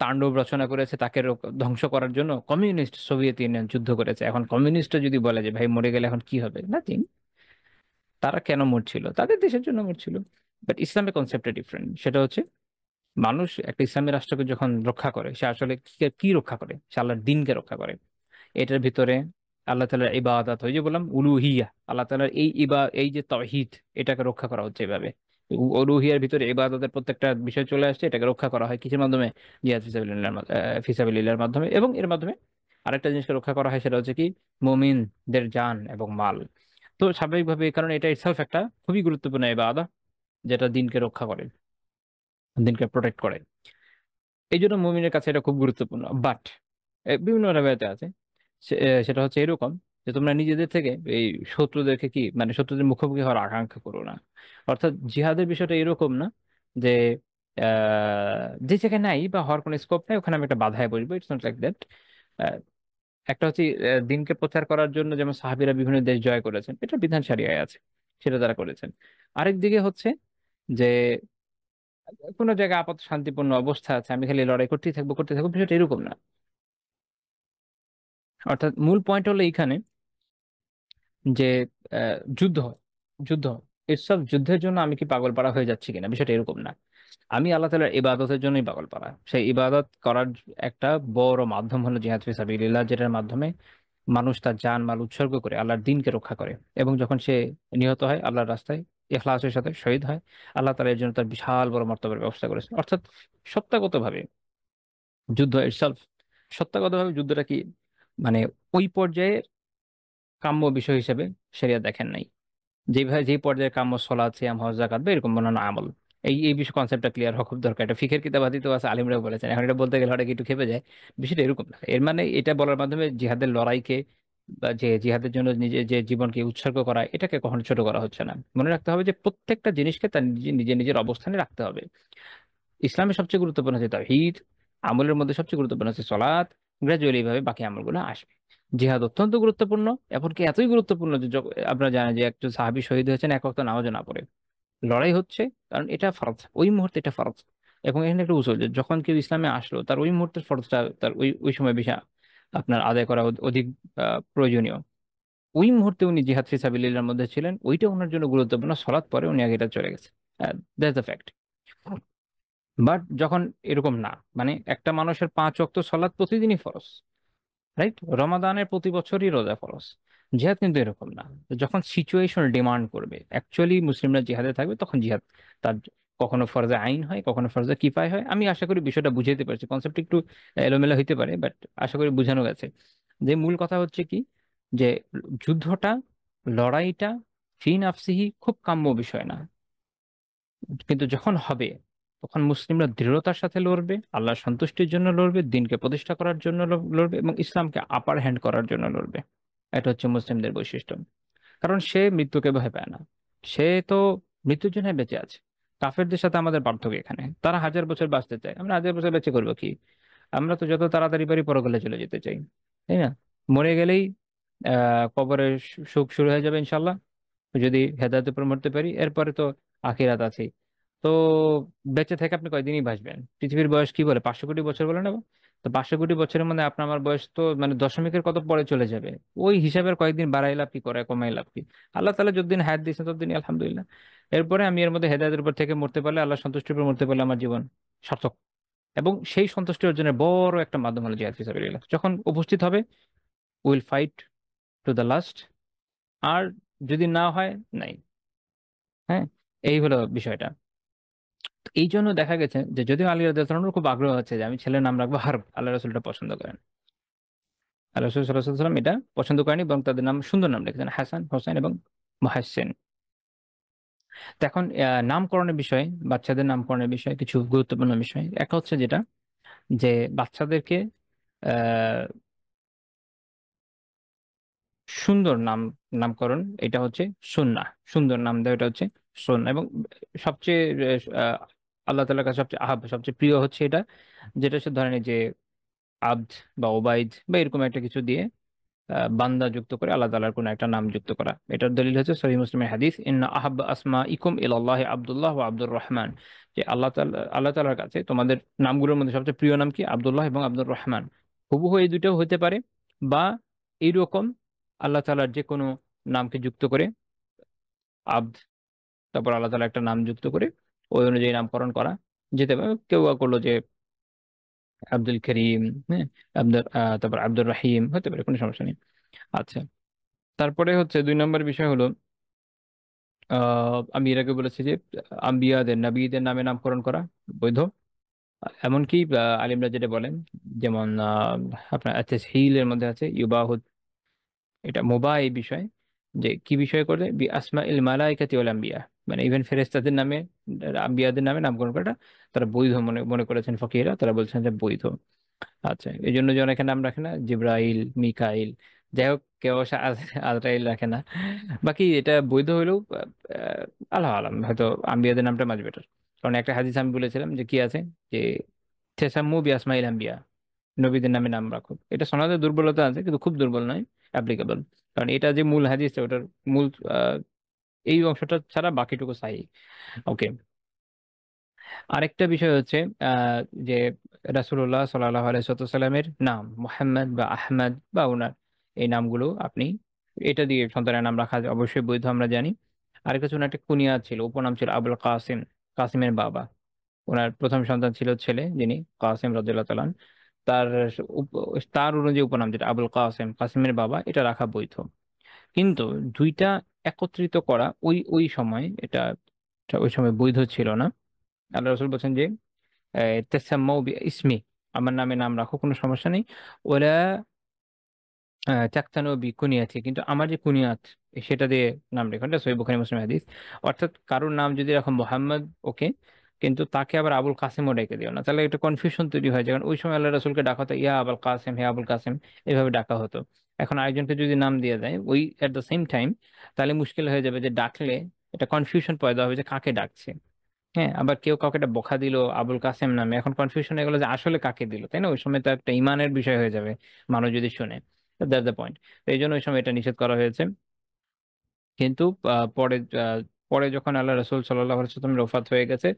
তাণ্ডব রচনা করেছে, তাকে ধ্বংস করার জন্য কমিউনিস্ট সোভিয়েত ইউনিয়ন যুদ্ধ করেছে। এখন কমিউনিস্টরা যদি বলে যে ভাই মরে গেলে এখন কি হবে, নাথিং। তারা কেন মরছিল? তাদের দেশের জন্য মরছিল। বাট ইসলামের কনসেপ্টটা ডিফারেন্ট, সেটা হচ্ছে মানুষ একটা ইসলামী রাষ্ট্রকে যখন রক্ষা করে, সে আসলে কি কি রক্ষা করে? সে আল্লাহর দিনকে রক্ষা করে। এটার ভিতরে আল্লাহ তাআলার ইবাদত, ওই যে বললাম উলুহিয়া, আল্লাহ তাআলার এই এই যে তাওহীদ, এটাকে রক্ষা করা হচ্ছে এভাবে। রুহিয়ার ভিতরে ইবাদতের প্রত্যেকটা বিষয় চলে আসছে, এটাকে রক্ষা করা হয় কিসের মাধ্যমে? জিহাদ ফিসাবিলিল্লাহর মাধ্যমে। এবং এর মাধ্যমে আরেকটা জিনিসকে রক্ষা করা হয়, সেটা হচ্ছে কি মুমিনদের জান এবং মাল। তো স্বাভাবিকভাবে, কারণ এটা ইটসেলফ একটা খুবই গুরুত্বপূর্ণ ইবাদত, যেটা দিনকে রক্ষা করে, দিনকে প্রোটেক্ট করে। এই জন্য মুমিনের কাছে এটা খুব গুরুত্বপূর্ণ। বাট বিভিন্ন রেওয়ায়েতে আছে, সেটা হচ্ছে এরকম যে তোমরা নিজেদের থেকে এই শত্রুদেরকে কি মানে শত্রুদের মুখোমুখি হওয়ার আকাঙ্ক্ষা করো না। অর্থাৎ জিহাদের বিষয়টা এরকম না যে যে জায়গায় নাই বা হওয়ার কোনো স্কোপ নাই ওখানে আমি একটা বাধায় বসবো, ইটস নট লাইক দ্যাট। একটা হচ্ছে দিনকে প্রচার করার জন্য যেমন সাহাবীরা বিভিন্ন দেশ জয় করেছেন, এটা বিধান শরিয়ায় আছে, সেটা তারা করেছেন। আরেক দিকে হচ্ছে যে কোনো জায়গায় আপাতত শান্তিপূর্ণ অবস্থা আছে, আমি খালি লড়াই করতেই থাকবো, বিষয়টা এরকম না। অর্থাৎ মূল পয়েন্ট হলো এইখানে যে যুদ্ধ হয়, যুদ্ধ হয়, এসব যুদ্ধের জন্য আমি কি পাগল পাড়া হয়ে যাচ্ছি কিনা, বিষয়টা এরকম না। আমি আল্লাহ তাআলার ইবাদতের জন্যই পাগল পাড়া। সেই ইবাদত করার একটা বড় মাধ্যম হলো জিহাদ ফি সাবিলিল্লাহ, যেটার মাধ্যমে মানুষ তার জান মাল উৎসর্গ করে আল্লাহর দ্বীনকে রক্ষা করে। এবং যখন সে নিহত হয় আল্লাহর রাস্তায় ইখলাসের সাথে শহীদ হয়, আল্লাহ তাআলা এর জন্য তার বিশাল বড় মর্তবার ব্যবস্থা করেছেন। অর্থাৎ সত্তাগতভাবে যুদ্ধ ইটসেলফ, সত্তাগতভাবে যুদ্ধটা কি মানে ওই পর্যায়ে কাম্য বিষয় হিসেবে শরিয়া দেখেন নাই। যেভাবে যেই পর্যায়ে কাম্য সলাৎ সিয়াম হজ যাকাত বা এরকম অন্যান্য আমল, এই বিষয় কনসেপ্টটা ক্লিয়ার হওয়া খুব দরকার। এটা ফিকের কিতাবাদিতেও আছে, আলিমরাও বলেছেন। এখন এটা বলতে গেলে অনেকে একটু খেপে যায়, বিষয়টা এরকম না। এর মানে এটা বলার মাধ্যমে জিহাদের লড়াইকে বা যে জিহাদের জন্য নিজে যে জীবনকে উৎসর্গ করা, এটাকে কখনো ছোট করা হচ্ছে না। মনে রাখতে হবে যে প্রত্যেকটা জিনিসকে তার নিজে নিজের অবস্থানে রাখতে হবে। ইসলামের সবচেয়ে গুরুত্বপূর্ণ হচ্ছে তাওহীদ, আমলের মধ্যে সবচেয়ে গুরুত্বপূর্ণ হচ্ছে সলাৎ, গ্রাজুয়ালি এইভাবে বাকি আমলগুলো আসবে। জিহাদ অত্যন্ত গুরুত্বপূর্ণ, এমনকি এতই গুরুত্বপূর্ণ যে আপনারা জানেন যে একজন সাহাবী শহীদ হয়েছেন এক ওয়াক্ত নামাজও না পড়ে। লড়াই হচ্ছে, কারণ এটা ফরজ, ওই মুহূর্তে এটা ফরজ। এবং এখানে একটা উসুল যে যখন কেউ ইসলামে আসলো তার ওই মুহূর্তের ফরজটা তার ওই ওই সময় বেশি আপনার আদায় করা অধিক প্রয়োজনীয়। ওই মুহূর্তে উনি জিহাদ ফি সাবিলিল্লাহর মধ্যে ছিলেন, ওইটা ওনার জন্য গুরুত্বপূর্ণ। সলাৎ পরে উনি আগে এটা চলে গেছে, দ্যাটস দ্য ফ্যাক্ট। বাট যখন এরকম না, মানে একটা মানুষের 5 ওয়াক্ত সলাৎ প্রতিদিনই ফরজ, রাইট? রমাদানের প্রতি বছরই রোজা ফরজ। জিহাদ কিন্তু এরকম না। তো যখন সিচুয়েশন ডিমান্ড করবে অ্যাকচুয়ালি মুসলিমরা জিহাদে থাকবে, তখন জিহাদ তার কখনো ফরজে আইন হয়, কখনো ফরজে কিফায় হয়। আমি আশা করি বিষয়টা বুঝাইতে পারছি, কনসেপ্ট একটু এলোমেলো হইতে পারে, বাট আশা করি বোঝানো গেছে। যে মূল কথা হচ্ছে কি, যে যুদ্ধটা, লড়াইটা ফি নাফসিহি খুব কাম্য বিষয় না, কিন্তু যখন হবে তখন মুসলিমরা দৃঢ়তার সাথে লড়বে, আল্লাহর সন্তুষ্টির জন্য লড়বে, দিনকে প্রতিষ্ঠা করার জন্য লড়বে, এবং ইসলামকে আপার হ্যান্ড করার জন্য লড়বে। এটা হচ্ছে মুসলিমদের বৈশিষ্ট্য। কারণ সে মৃত্যুকে ভয় পায় না, সে তো মৃত্যুর জন্য বেঁচে আছে। কাফেরদের সাথে আমাদের পার্থক্য এখানে, তারা 1000 বছর বাঁচতে চায়, আমরা 1000 বছর বেঁচে করবো কি? আমরা তো যত তাড়াতাড়ি পারি পরকালে চলে যেতে চাই, তাই না? মরে গেলেই কবরের সুখ শুরু হয়ে যাবে ইনশাল্লাহ, যদি হেদায়েতের উপর মরতে পারি। এরপরে তো আখিরাত আছে। তো বেঁচে থেকে আপনি কয়দিনই বাঁচবেন? পৃথিবীর বয়স কি বলে, 500 কোটি বছর বলে না? তো 500 কোটি বছরের মধ্যে আপনার আমার বয়স তো মানে দশমিকের কত পরে চলে যাবে। ওই হিসাবের কয়েকদিন বাড়াই লাভ কি, করে কমাই লাভ কি? আল্লাহ তাআলা যতদিন হায়াত দিয়েছেন ততদিনই আলহামদুলিল্লাহ। এরপরে আমি এর মধ্যে হেদায়েতের উপর থেকে মরতে পারলে, আল্লাহ সন্তুষ্টির উপর মরতে পারলে আমার জীবন সার্থক। এবং সেই সন্তুষ্টি অর্জনের বড় একটা মাধ্যম হলো জিহাদ ফিসাবিলিল্লাহ। যখন উপস্থিত হবে, will fight to the last. আর যদি না হয়, নাই। হ্যাঁ, এই হলো বিষয়টা। তো এই জন্য দেখা গেছে যে যদিও আলী রাদিয়াল্লাহু আনহুর খুব আগ্রহ আছে যে আমি ছেলের নাম রাখবো হারব, আল্লাহ রাসূলটা পছন্দ করেন। আল্লাহ রাসূল সাল্লাল্লাহু আলাইহি ওয়াসাল্লাম এটা পছন্দ করেনি, এবং তাদের নাম সুন্দর নাম রেখেছেন, হাসান, হোসেন এবং মুহাসসিন। তো এখন নামকরণের বিষয়ে, বাচ্চাদের নামকরণের বিষয়ে কিছু গুরুত্বপূর্ণ বিষয়। একটা হচ্ছে যেটা, যে বাচ্চাদেরকে আহ সুন্দর নামকরণ, এটা হচ্ছে সুন্নাহ। সুন্দর নাম দেওয়া, এটা হচ্ছে সুন্নাহ। এবং সবচেয়ে আহ, আল্লাহ তাআলার কাছে সবচেয়ে সবচেয়ে প্রিয় হচ্ছে এটা, যেটা হচ্ছে ধরেন এই যে আব্দ বা ওবাইদ বা এরকম একটা কিছু দিয়ে বান্দা যুক্ত করে আল্লাহ তাআলার কোনো একটা নাম যুক্ত করা। এটার দলিল হচ্ছে সহিহ মুসলিমের হাদিস, ইন্না আহাব্বা আসমা ইকুম ইলাল্লাহি আব্দুল্লাহ ওয়া আব্দুর রহমান। যে আল্লাহ তাআলার কাছে তোমাদের নামগুলোর মধ্যে সবচেয়ে প্রিয় নাম কি? আব্দুল্লাহ এবং আব্দুর রহমান। হুবহু এই দুইটাও হতে পারে, বা এইরকম আল্লাহ তাআলার যে কোনো নামকে যুক্ত করে আব্দ, তারপর আল্লাহ তাআলা একটা নাম যুক্ত করে ওই অনুযায়ী নামকরণ করা যেতে পারে। কেউ করলো যে আব্দুল করিম, হ্যাঁ, তারপর আব্দুর রাহিম হতে পারে, কোনো সমস্যা নেই। আচ্ছা, তারপরে হচ্ছে 2 নম্বর বিষয় হলো আমি এর আগে বলেছি যে আম্বিয়াদের নবীদের নামে নামকরণ করা বৈধ। এমনকি আলিমরা যেটা বলেন, যেমন আপনার তাসহিলের মধ্যে আছে ইউবাহু, এটা মোবা এই বিষয়ে, যে কি বিষয় করে বি আসমা ইল মালাইকাতি ওয়াল আম্বিয়া, মানে ইভেন ফেরেশতাদের নামে আম্বিয়াদের নামে নামকরণ করাটা তারা বৈধ মনে মনে করেছেন ফকিরা, তারা বলছেন যে বৈধ। আচ্ছা, এই জন্য যে অনেকে নাম রাখে না, জিব্রাইল, মিকাইল, যাই হোক, কেউ অবশ্য আজরাইল রাখে না। বাকি এটা বৈধ হইলেও আল্লাহ আলাম, হয়তো আম্বিয়াদের নামটা মাঝ বেটার। কারণ একটা হাদিস আমি বলেছিলাম যে কি আছে, যে তেসাম্মু বি আসমাইল আম্বিয়া, নবীদের নামে নাম রাখো। এটা সনদে দুর্বলতা আছে, কিন্তু খুব দুর্বল নয়, অ্যাপ্লিকেবল। কারণ এটা যে মূল হাদিস, ওটার মূল এই অংশটা ছাড়া বাকিটুকু সাহি। ওকে। আরেকটা বিষয় হচ্ছে আহ, যে রাসূলুল্লাহ সাল্লাল্লাহু আলাইহি সাল্লামের নাম মুহাম্মদ বা আহমদ বা ওনার এই নামগুলো আপনি এটা দিয়ে সন্তানের নাম রাখা অবশ্যই বৈধ, আমরা জানি। আরেকটা হচ্ছে ওনার একটা কুনিয়াত ছিল, উপনাম ছিল আবুল কাসিম, কাসিমের বাবা। ওনার প্রথম সন্তান ছিল ছেলে, যিনি কাসিম রাদিয়াল্লাহু তাআলা আনহু। তার তার অনুযায়ী উপনাম যেটা আবুল কাসিম, কাসিমের বাবা, এটা রাখা বৈধ। কিন্তু দুইটা একত্রিত করা ওই ওই সময় এটা এটা ওই সময় বৈধ ছিল না। আল্লাহ রসুল বলছেন যে তেসাম্মাউ বি ইসমি, আমার নামে নাম রাখো, কোনো সমস্যা নেই। ওরা চাকতানো বি কুনিয়াতি, কিন্তু আমার যে কুনিয়াত সেটা দিয়ে নাম রেখো, এটা সহিহ বুখারী মুসলিম হাদিস। অর্থাৎ কারোর নাম যদি রাখো মোহাম্মদ, ওকে, কিন্তু তাকে আবার আবুল কাসেমও ডেকে দিও না, তাহলে একটা কনফিউশন তৈরি হয়। কারণ ওই সময় আল্লাহ রসুলকে ডাকা হতো ইয়া আবুল কাসেম, হে আবুল কাসেম, এভাবে ডাকা হতো। এখন আরেকজনকে যদি নাম দিয়ে দেয় ওই এট দ্য সেম টাইম, তাহলে মুশকিল হয়ে যাবে, যে ডাকলে এটা কনফিউশন পয়দা হবে যে কাকে ডাকছে। হ্যাঁ, আবার কেউ কাউকে একটা বকা দিল আবুল কাসেম নামে, এখন কনফিউশন হয়ে গেলো যে আসলে কাকে দিল, তাই না? ওই সময় তো একটা ইমানের বিষয় হয়ে যাবে মানুষ যদি শুনে। That's the point. এই জন্য ওই সময় এটা নিষেধ করা হয়েছে। কিন্তু পরে পরে যখন আল্লাহ রসুল সাল্লাহ সাল্লামের ওফাত হয়ে গেছে,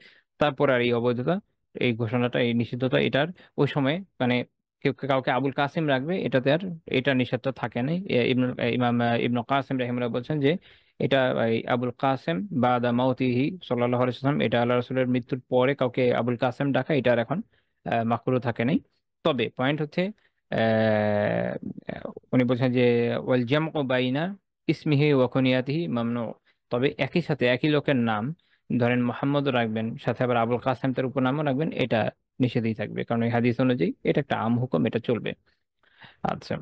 তারপর আর এই অবৈধতা, এই ঘোষণাটা, এই নিষিদ্ধতা এটার ওই সময়, মানে কেউ কাউকে আবুল কাসিম রাখবে এটাতে আর এটা নিষেধটা থাকে নাই। ইমাম ইবনু কাসিম রাহিমাহুল্লাহ বলছেন যে এটা এই আবুল কাসেম বাদা মাউতিহি সাল্লাল্লাহু আলাইহি ওয়াসাল্লাম, এটা আল্লাহ রসুলের মৃত্যুর পরে কাউকে আবুল কাসেম ডাকা, এটা আর এখন মাকরুহ থাকে নাই। তবে পয়েন্ট হচ্ছে উনি বলছেন যে ওয়াল জামউ বাইনা ইসমিহি ওয়া কুনিয়াতিহি মামনু। তবে একই সাথে একই লোকের নাম, ধরেন মোহাম্মদও রাখবেন, সাথে আবার আবুল কাসেম তার উপনামও রাখবেন, এটা নিষেধই থাকবে, কারণ এই হাদিস অনুযায়ী এটা একটা আম হুকুম, এটা চলবে। আচ্ছা।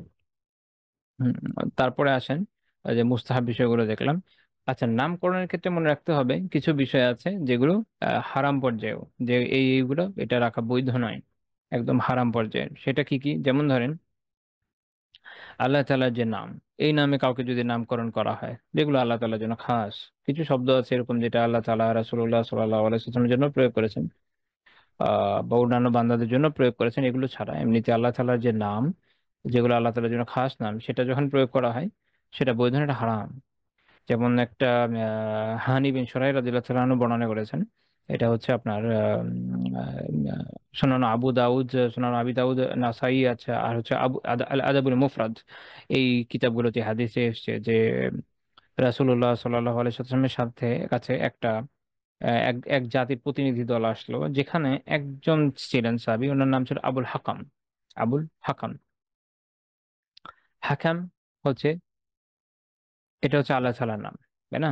হুম, তারপরে আসেন যে মুস্তাহাব বিষয়গুলো দেখলাম। আচ্ছা, নামকরণের ক্ষেত্রে মনে রাখতে হবে কিছু বিষয় আছে যেগুলো হারাম পর্যায়েও, যে এইগুলো এটা রাখা বৈধ নয়, একদম হারাম পর্যায়ে। সেটা কি কি? যেমন ধরেন আল্লাহ তাআলার যে নাম, এই নামে কাউকে যদি নামকরণ করা হয়, যেগুলো আল্লাহ তাআলার জন্য খাস, কিছু শব্দ আছে এরকম যেটা আল্লাহ তাআলা রাসূলুল্লাহ সাল্লাল্লাহু আলাইহি ওয়াসাল্লামের জন্য প্রয়োগ করেছেন, বা অন্যান্য বান্দাদের জন্য প্রয়োগ করেছেন, এগুলো ছাড়া এমনিতে আল্লাহ তাআলার যে নাম, যেগুলো আল্লাহ তাআলার জন্য খাস নাম, সেটা যখন প্রয়োগ করা হয় সেটা বৈধ না, এটা হারাম। যেমন একটা হানি বিন সুরাইহ রাদিয়াল্লাহু তাআলা আনহু বর্ণনা করেছেন, এটা হচ্ছে আপনার সুনান আবু দাউদ, সুনান আবি দাউদ, নাসাই আছে, আর হচ্ছে আবু আল আদাবুল মুফরাদ, এই কিতাবগুলোতে হাদিসে এসেছে যে রাসূলুল্লাহ সাল্লাল্লাহু আলাইহি ওয়াসাল্লামের সাথে কাছে একটা এক এক জাতির প্রতিনিধি দল আসলো, যেখানে একজন ছিলেন সাহাবী, ওনার নাম ছিল আবুল হাকাম। আবুল হাকাম, হাকাম হচ্ছে, এটা হচ্ছে আল্লাহ তাআলার নাম, তাই না?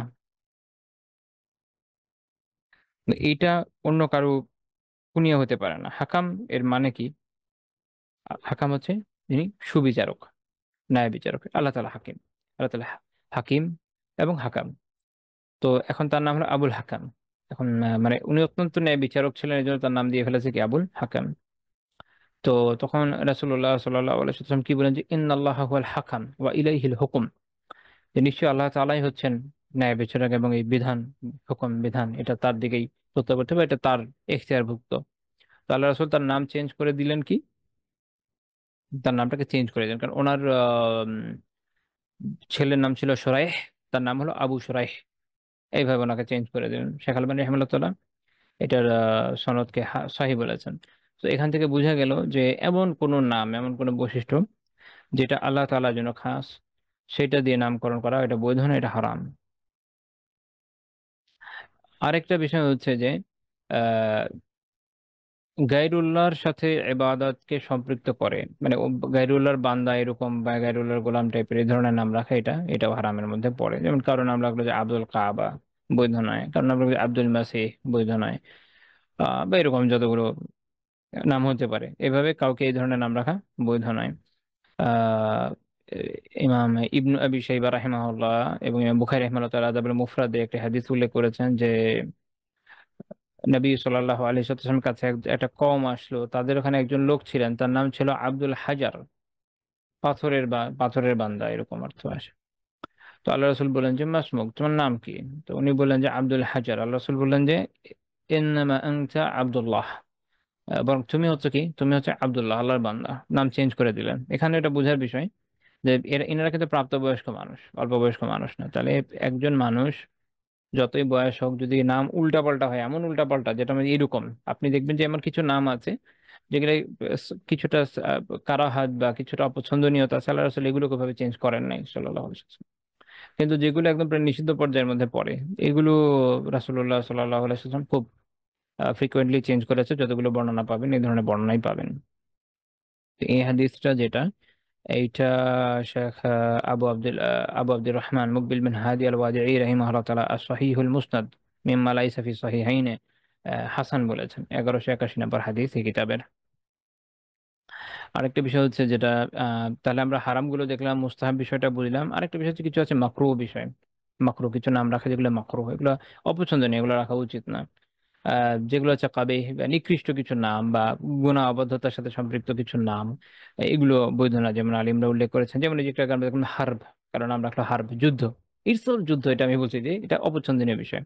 এইটা অন্য কারো কুনিয়া হতে পারে না। হাকাম এর মানে কি? হাকাম হচ্ছে যিনি সুবিচারক, ন্যায় বিচারক। আল্লাহ তাআলা হাকিম, আল্লাহ তাআলা হাকিম এবং হাকাম। তো এখন তার নাম হলো আবুল হাকাম। এখন মানে উনি অত্যন্ত ন্যায় বিচারক ছিলেন, এই জন্য তার নাম দিয়ে ফেলেছে কি আবুল হাকাম। তো তখন রাসূলুল্লাহ সাল্লাল্লাহু আলাইহি ওয়াসাল্লাম কি বলেন, যে ইন্নাল্লাহা হুয়াল হাকাম ওয়া ইলাইহিল হুকুম, যে নিশ্চয়ই আল্লাহ তাআলাই হচ্ছেন ন্যায় বিচারক, এবং এই বিধান, হুকুম বিধান, এটা তার দিকেই প্রত্যাবর্তী হবে, এটা তার এখতিয়ারভুক্ত। তো আল্লাহ রাসূল তার নাম চেঞ্জ করে দিলেন কি, তার নামটাকে চেঞ্জ করে দিলেন, কারণ ওনার ছেলের নাম ছিল সুরাইহ, তার নাম হলো আবু সুরাইহ, এইভাবে ওনাকে চেঞ্জ করে দিলেন। শেখ আলবানী রহমাতুল্লাহ এটার সনদকে সহিহ বলেছেন। তো এখান থেকে বোঝা গেল যে এমন কোন নাম, এমন কোন বৈশিষ্ট্য যেটা আল্লাহ তাআলার জন্য খাস, সেটা দিয়ে নামকরণ করা, এটা বৈধ না, এটা হারাম। আরেকটা বিষয় হচ্ছে যে আহ গায়রুল্লাহর সাথে ইবাদতকে সম্পৃক্ত করে, মানে গায়রুল্লাহর বান্দা এরকম, বা গায়রুল্লাহর গোলাম টাইপের এই ধরনের নাম রাখা, এটাও হারামের মধ্যে পড়ে। যেমন কারো নাম রাখলো যে আব্দুল কাবা, বৈধ নয়। কারণ আমরা বলি আব্দুল মাসিহ, বৈধ নয়। বা এরকম যতগুলো নাম হতে পারে, এভাবে কাউকে এই ধরনের নাম রাখা বৈধ নয়। আহ ইমাম ইবনু আবি শাইবা রাহিমাহুল্লাহ এবং ইমাম বুখারী রাহিমাহুল্লাহ তাআলা আদাবুল মুফরাদে একটি হাদিস উল্লেখ করেছেন যে নবী সাল্লাল্লাহু আলাইহি ওয়াসাল্লামের কাছে একটা কওম আসলো, তাদের ওখানে একজন লোক ছিলেন, তার নাম ছিল আব্দুল হাজার, পাথরের বান্দা, এরকম অর্থ আসে। তো আল্লাহ রসুল বললেন যে মাসমুক, তোমার নাম কি? তো উনি বললেন যে আব্দুল হাজার। আল্লাহ রসুল বললেন যে ইন্নামা আনতা আব্দুল্লাহ, বরং তুমি হচ্ছে কি, তুমি হচ্ছে আব্দুল্লাহ, আল্লাহর বান্দা। নাম চেঞ্জ করে দিলেন। এখানে এটা বোঝার বিষয় যে এনারা কিন্তু প্রাপ্তবয়স্ক মানুষ, অল্প বয়স্ক মানুষ না। তাহলে একজন মানুষ যতই বয়স হোক, যদি নাম উল্টাপাল্টা হয়, এমন উল্টাপাল্টা যেটা মানে এরকম, আপনি দেখবেন যে এমন কিছু নাম আছে যেগুলো কিছুটা কারাহাত বা কিছুটা অপছন্দনীয়তা আছে, আল্লাহ রাসূল এগুলো ভাবে চেঞ্জ করেন নাই সাল্লাল্লাহু আলাইহি ওয়াসাল্লাম। কিন্তু যেগুলো একদম প্রায় নিষিদ্ধ পর্যায়ের মধ্যে পড়ে, এগুলো রাসূলুল্লাহ সাল্লাল্লাহু আলাইহি ওয়াসাল্লাম খুব ফ্রিকোয়েন্টলি চেঞ্জ করেছে। যতগুলো বর্ণনা পাবেন এই ধরনের বর্ণনাই পাবেন। তো এই হাদিসটা যেটা, এইটা শেখ আবু আব্দুর রহমান মুকবিল বিন হাদি আল ওয়াদিঈ রাহিমাহুল্লাহ তাআলা as-সহিহুল মুসনাদ মিম্মা লাইসা ফি সহিহাইনে হাসান বলেছেন। 1181 নম্বর হাদিস এই কিতাবের। আরেকটা বিষয় হচ্ছে যেটা, তাহলে আমরা হারামগুলো দেখলাম, মুস্তাহাব বিষয়টা বুঝলাম। আরেকটা বিষয় হচ্ছে কিছু আছে মাকরুহ বিষয়। মাকরুহ কিছু নাম রাখা যেগুলো মাকরুহ, এগুলো অপছন্দনীয়, এগুলো রাখা উচিত না। যেগুলো হচ্ছে কাবিহ বা নিকৃষ্ট কিছু নাম বা গুনাহ অবাধ্যতার সাথে সম্পৃক্ত কিছু নাম, এগুলো বৈধ না। যেমন আলিমরা উল্লেখ করেছেন, যেমন এই যে একটা গান দেখুন হার্ব, কারণ নাম রাখলো হার্ব, যুদ্ধ, ইটসেলফ যুদ্ধ, এটা আমি বলছি যে এটা অপছন্দনীয় বিষয়।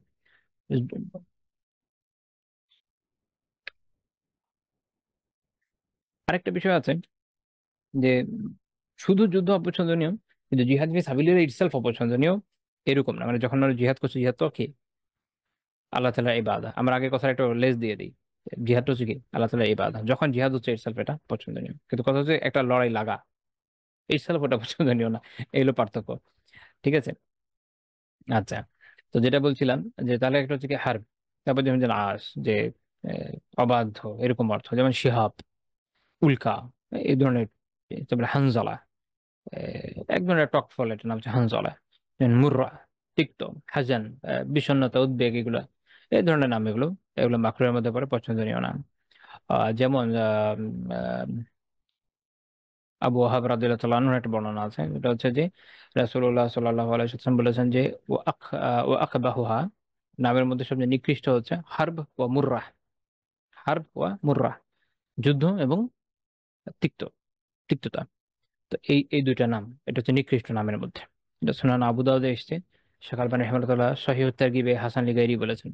আরেকটা বিষয় আছে যে শুধু যুদ্ধ অপছন্দনীয়, কিন্তু জিহাদ ফি সাবিলিল্লাহ ইটসেলফ অপছন্দনীয়, এরকম না। মানে যখন আমরা জিহাদ করছি, জিহাদ তো কি আল্লাহ তাআলার ইবাদত। আমরা আগে কথা একটা লেজ দিয়ে দিই, জিহাদ হচ্ছে কি আল্লাহ তাআলার ইবাদত। যখন জিহাদ হচ্ছে ইটসেলফ এটা পছন্দনীয়, কিন্তু কথা হচ্ছে একটা লড়াই লাগা, ইটসেলফ ওটা পছন্দনীয় না। এই হলো পার্থক্য। ঠিক আছে। আচ্ছা, তো যেটা বলছিলাম যে তাহলে একটা হচ্ছে কি হার্ব, তারপর যেমন যেন আস যে অবাধ্য, এরকম অর্থ। যেমন শিহাব, উল্কা, এই ধরনের। তারপরে হানজলা, এক ধরনের টক ফল, এটার নাম হচ্ছে হানজলা। যেমন মুর্রা, তিক্ত, হাজান, বিষণ্ণতা, উদ্বেগ, এগুলো এই ধরনের নাম। এগুলো এগুলো মাকরুহের মধ্যে পড়ে, পছন্দনীয় নাম। যেমন আবু ওয়াহাব রাদিয়াল্লাহু তাআলা আনহুর একটা বর্ণনা আছে, এটা হচ্ছে যে রাসূলুল্লাহ সাল্লাল্লাহু আলাইহি ওয়াসাল্লাম বলেছেন যে ও আকবাহুহা, নামের মধ্যে সবচেয়ে নিকৃষ্ট হচ্ছে হার্ব ওয়া মুররাহ। হার্ব ওয়া মুররাহ, যুদ্ধ এবং তিক্ত, তিক্ততা। তো এই এই দুইটা নাম, এটা হচ্ছে নিকৃষ্ট নামের মধ্যে। এটা সুনান আবু দাউদে এসেছে। শেখ আলবানী রাহিমাহুল্লাহ সহিহ তারগিবে হাসান লিগাইরি বলেছেন।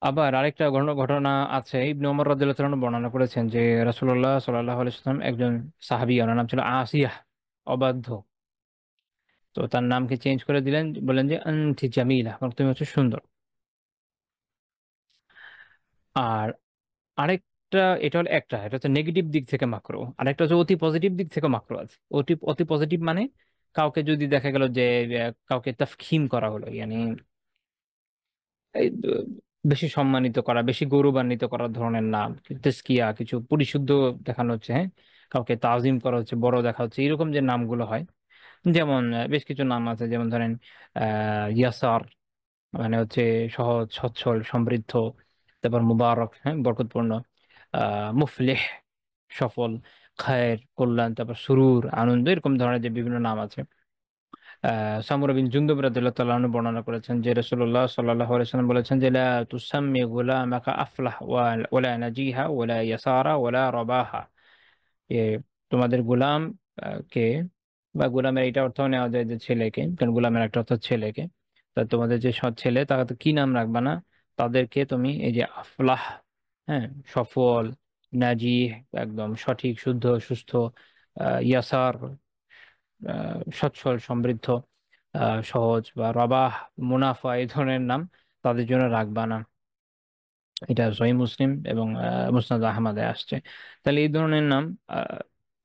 আবার আরেকটা ঘটনা আছে, ইবনে ওমর রাদিয়াল্লাহু তাআলা আনহু বর্ণনা করেছেন যে রাসূলুল্লাহ সাল্লাল্লাহু আলাইহি ওয়াসাল্লাম একজন সাহাবী, ওনার নাম ছিল আসিয়াহ, অবাধ্য। তো তার নামকে চেঞ্জ করে দিলেন, বললেন যে আনতি জামিলা, কারণ তুমি হচ্ছে সুন্দর। আর আরেকটা, এটা হলো একটা, এটা হচ্ছে নেগেটিভ দিক থেকে মাকরু। আরেকটা হচ্ছে অতি পজিটিভ দিক থেকে মাকরু আছে। অতি অতি পজিটিভ মানে কাউকে যদি দেখা গেল যে কাউকে তাফখিম করা হলো, মানে এই বেশি সম্মানিত করা, বেশি গৌরবান্বিত করার ধরনের নাম, তেজকিয়া, কিছু পরিশুদ্ধ দেখানো হচ্ছে, হ্যাঁ, কাউকে তাজিম করা হচ্ছে, বড় দেখা হচ্ছে, এরকম যে নামগুলো হয়। যেমন বেশ কিছু নাম আছে, যেমন ধরেন ইয়াসার, মানে হচ্ছে সহজ, সচ্ছল, সমৃদ্ধ। তারপর মুবারক, হ্যাঁ, বরকতপূর্ণ। মুফলিহ, সফল। খায়ের, কল্যাণ। তারপর সুরুর, আনন্দ, এরকম ধরনের যে বিভিন্ন নাম আছে। সামুরা বিন জুনদুব রাদিয়াল্লাহু তাআলা আনহু বর্ণনা করেছেন যে রাসূলুল্লাহ সাল্লাল্লাহু আলাইহি ওয়াসাল্লাম বলেছেন যে লা তুসাম্মি গুলামাকা আফলাহ ওয়ালা নাজিহা ওয়ালা ইয়াসারা ওয়ালা রাবাহা। এ তোমাদের গোলাম কে, বা গোলামের এটা অর্থ নেওয়া যায় যে ছেলেকে, কারণ গোলামের একটা অর্থ ছেলেকে। তা তোমাদের যে সৎ ছেলে, তাকে কি নাম রাখবা না, তাদেরকে তুমি এই যে আফলাহ, হ্যাঁ, সফল, নাজিহ, একদম সঠিক, শুদ্ধ, সুস্থ, ইয়াসার, সচ্ছল, সমৃদ্ধ, সহজ, বা রবাহ, মুনাফা, এই ধরনের নাম তাদের জন্য রাখবা না। এটা সহিহ মুসলিম এবং মুসনাদ আহমদে আসছে। তাহলে এই ধরনের নাম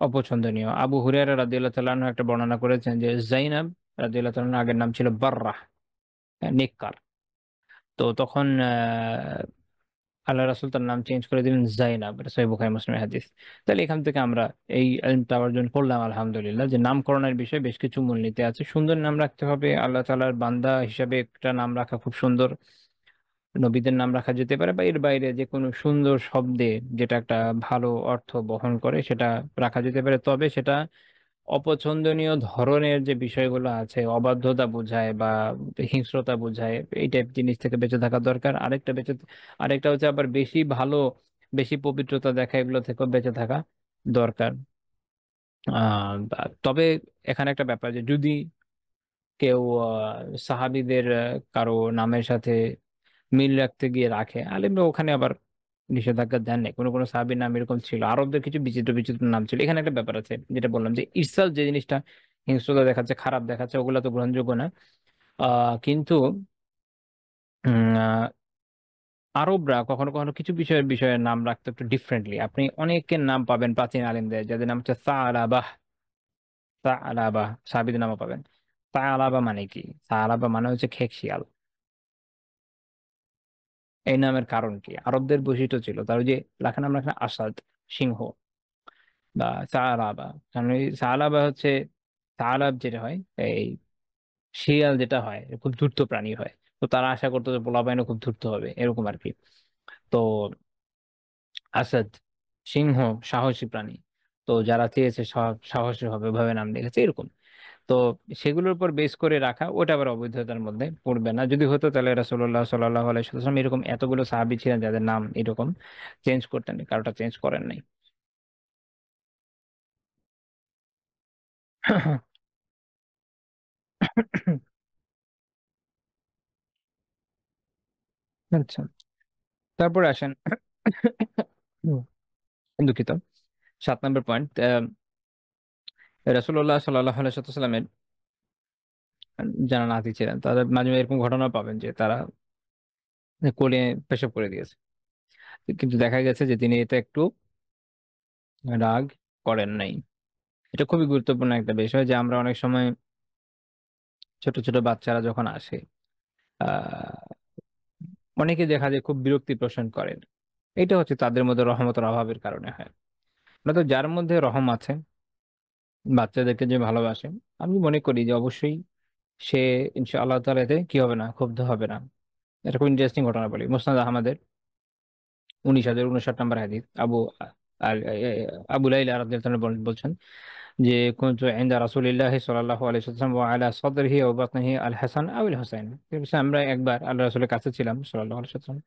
অপছন্দনীয়। আবু হুরায়রা রাদিয়াল্লাহু তাআলা আনহু একটা বর্ণনা করেছেন যে জাইনাব রাদিয়াল্লাহু তাআলা আনহার আগের নাম ছিল বাররাহ, নেককার। তো তখন আল্লাহ রাসূল তার নাম চেঞ্জ করে দিলেন জাইনাব, এটা সহিহ বুখারী মুসলিমের হাদিস। তাহলে এখান থেকে আমরা এই ইলমটা অর্জন করলাম আলহামদুলিল্লাহ, যে নামকরণের বিষয়ে বেশ কিছু মূলনীতি আছে। সুন্দর নাম রাখতে হবে, আল্লাহ তাআলার বান্দা হিসাবে একটা নাম রাখা খুব সুন্দর, নবীদের নাম রাখা যেতে পারে, বা এর বাইরে যে কোনো সুন্দর শব্দে যেটা একটা ভালো অর্থ বহন করে সেটা রাখা যেতে পারে। তবে সেটা অপছন্দনীয় ধরনের যে বিষয়গুলো আছে, অবাধ্যতা বোঝায় বা হিংস্রতা বোঝায়, এই টাইপ জিনিস থেকে বেঁচে থাকা দরকার। আরেকটা হচ্ছে আবার বেশি ভালো, বেশি পবিত্রতা দেখা, এগুলো থেকেও বেঁচে থাকা দরকার। তবে এখানে একটা ব্যাপার, যে যদি কেউ সাহাবীদের কারো নামের সাথে মিল রাখতে গিয়ে রাখে, আলিমরা ওখানে আবার নিষেধাজ্ঞা দেন নাই। কোনো কোনো সাহাবীর নাম এরকম ছিল, আরবদের কিছু বিচিত্র বিচিত্র নাম ছিল। এখানে একটা ব্যাপার আছে, যেটা বললাম যে ইরসাল যে জিনিসটা হিংস্রতা দেখাচ্ছে, খারাপ দেখাচ্ছে, ওগুলো তো গ্রহণযোগ্য না। কিন্তু উম, আরবরা কখনো কখনো কিছু বিষয়ের নাম রাখতো একটু ডিফারেন্টলি। আপনি অনেকের নাম পাবেন প্রাচীন আলিমদের যাদের নাম হচ্ছে সালাবাহ। সালাবাহ সাহাবীদের নামও পাবেন। সালাবা মানে কি? সালাবা মানে হচ্ছে খেকশিয়াল। এই নামের কারণ কি? আরবদের বৈশিষ্ট্য ছিল, তার ওই যে লেখা নাম রাখা আসাদ, সিংহ, বা সালাবা। কারণ ওই সালাবা হচ্ছে, সালাব যেটা হয়, এই শিয়াল যেটা হয়, খুব ধূর্ত প্রাণী হয়। তো তারা আশা করতো যে পোলাপাইনও খুব ধূর্ত হবে, এরকম আর কি। তো আসাদ, সিংহ, সাহসী প্রাণী। তো যারা চেয়েছে সাহসী হবে ভাবে নাম রেখেছে এরকম। তো সেগুলোর উপর বেস করে রাখা, ওটা আবার অবৈধতার মধ্যে পড়বে না। যদি হতো তাহলে রাসূলুল্লাহ সাল্লাল্লাহু আলাইহি ওয়াসাল্লাম এরকম এতগুলো সাহাবী ছিলেন যাদের নাম এরকম, চেঞ্জ করতেন, কারোটা চেঞ্জ করেন নাই। আচ্ছা, তারপরে আসেন। হুম, দুঃখিত। 7 নম্বর পয়েন্ট, রাসূলুল্লাহ সাল্লাল্লাহু আলাইহি ওয়াসাল্লামের যারা নাতি ছিলেন তাদের মাঝে মাঝে এরকম ঘটনা পাবেন যে তারা কোলে পেশাব করে দিয়েছে, কিন্তু দেখা গেছে যে তিনি এটা একটু রাগ করেন নাই। এটা খুবই গুরুত্বপূর্ণ একটা বিষয়, যে আমরা অনেক সময় ছোট ছোট বাচ্চারা যখন আসে, আহ অনেকে দেখা যায় খুব বিরক্তি পোষণ করেন। এটা হচ্ছে তাদের মধ্যে রহমতের অভাবের কারণে হয়। তো যার মধ্যে রহম আছে, বাচ্চাদেরকে যে ভালোবাসে, আমি মনে করি যে অবশ্যই সে ইনশাআল্লাহ তাআলা এতে কি হবে না, ক্ষুব্ধ হবে না। এটা খুব ইন্টারেস্টিং ঘটনা বলি। মুসনাদ আহমদের 19,059 নম্বর হাদিস, আল- আবু লাইলা রাদিয়াল্লাহু আনহু বলছেন যে কুনতু ইনদা রাসূলিল্লাহি সাল্লাল্লাহু আলাইহি ওয়াসাল্লাম ওয়া আলা সাদরিহি ওয়া বাতনিহি আল হাসান আউল হুসাইন। আমরা একবার আল্লাহ রাসূলের কাছে ছিলাম সাল্লাল্লাহু আলাইহি ওয়াসাল্লাম,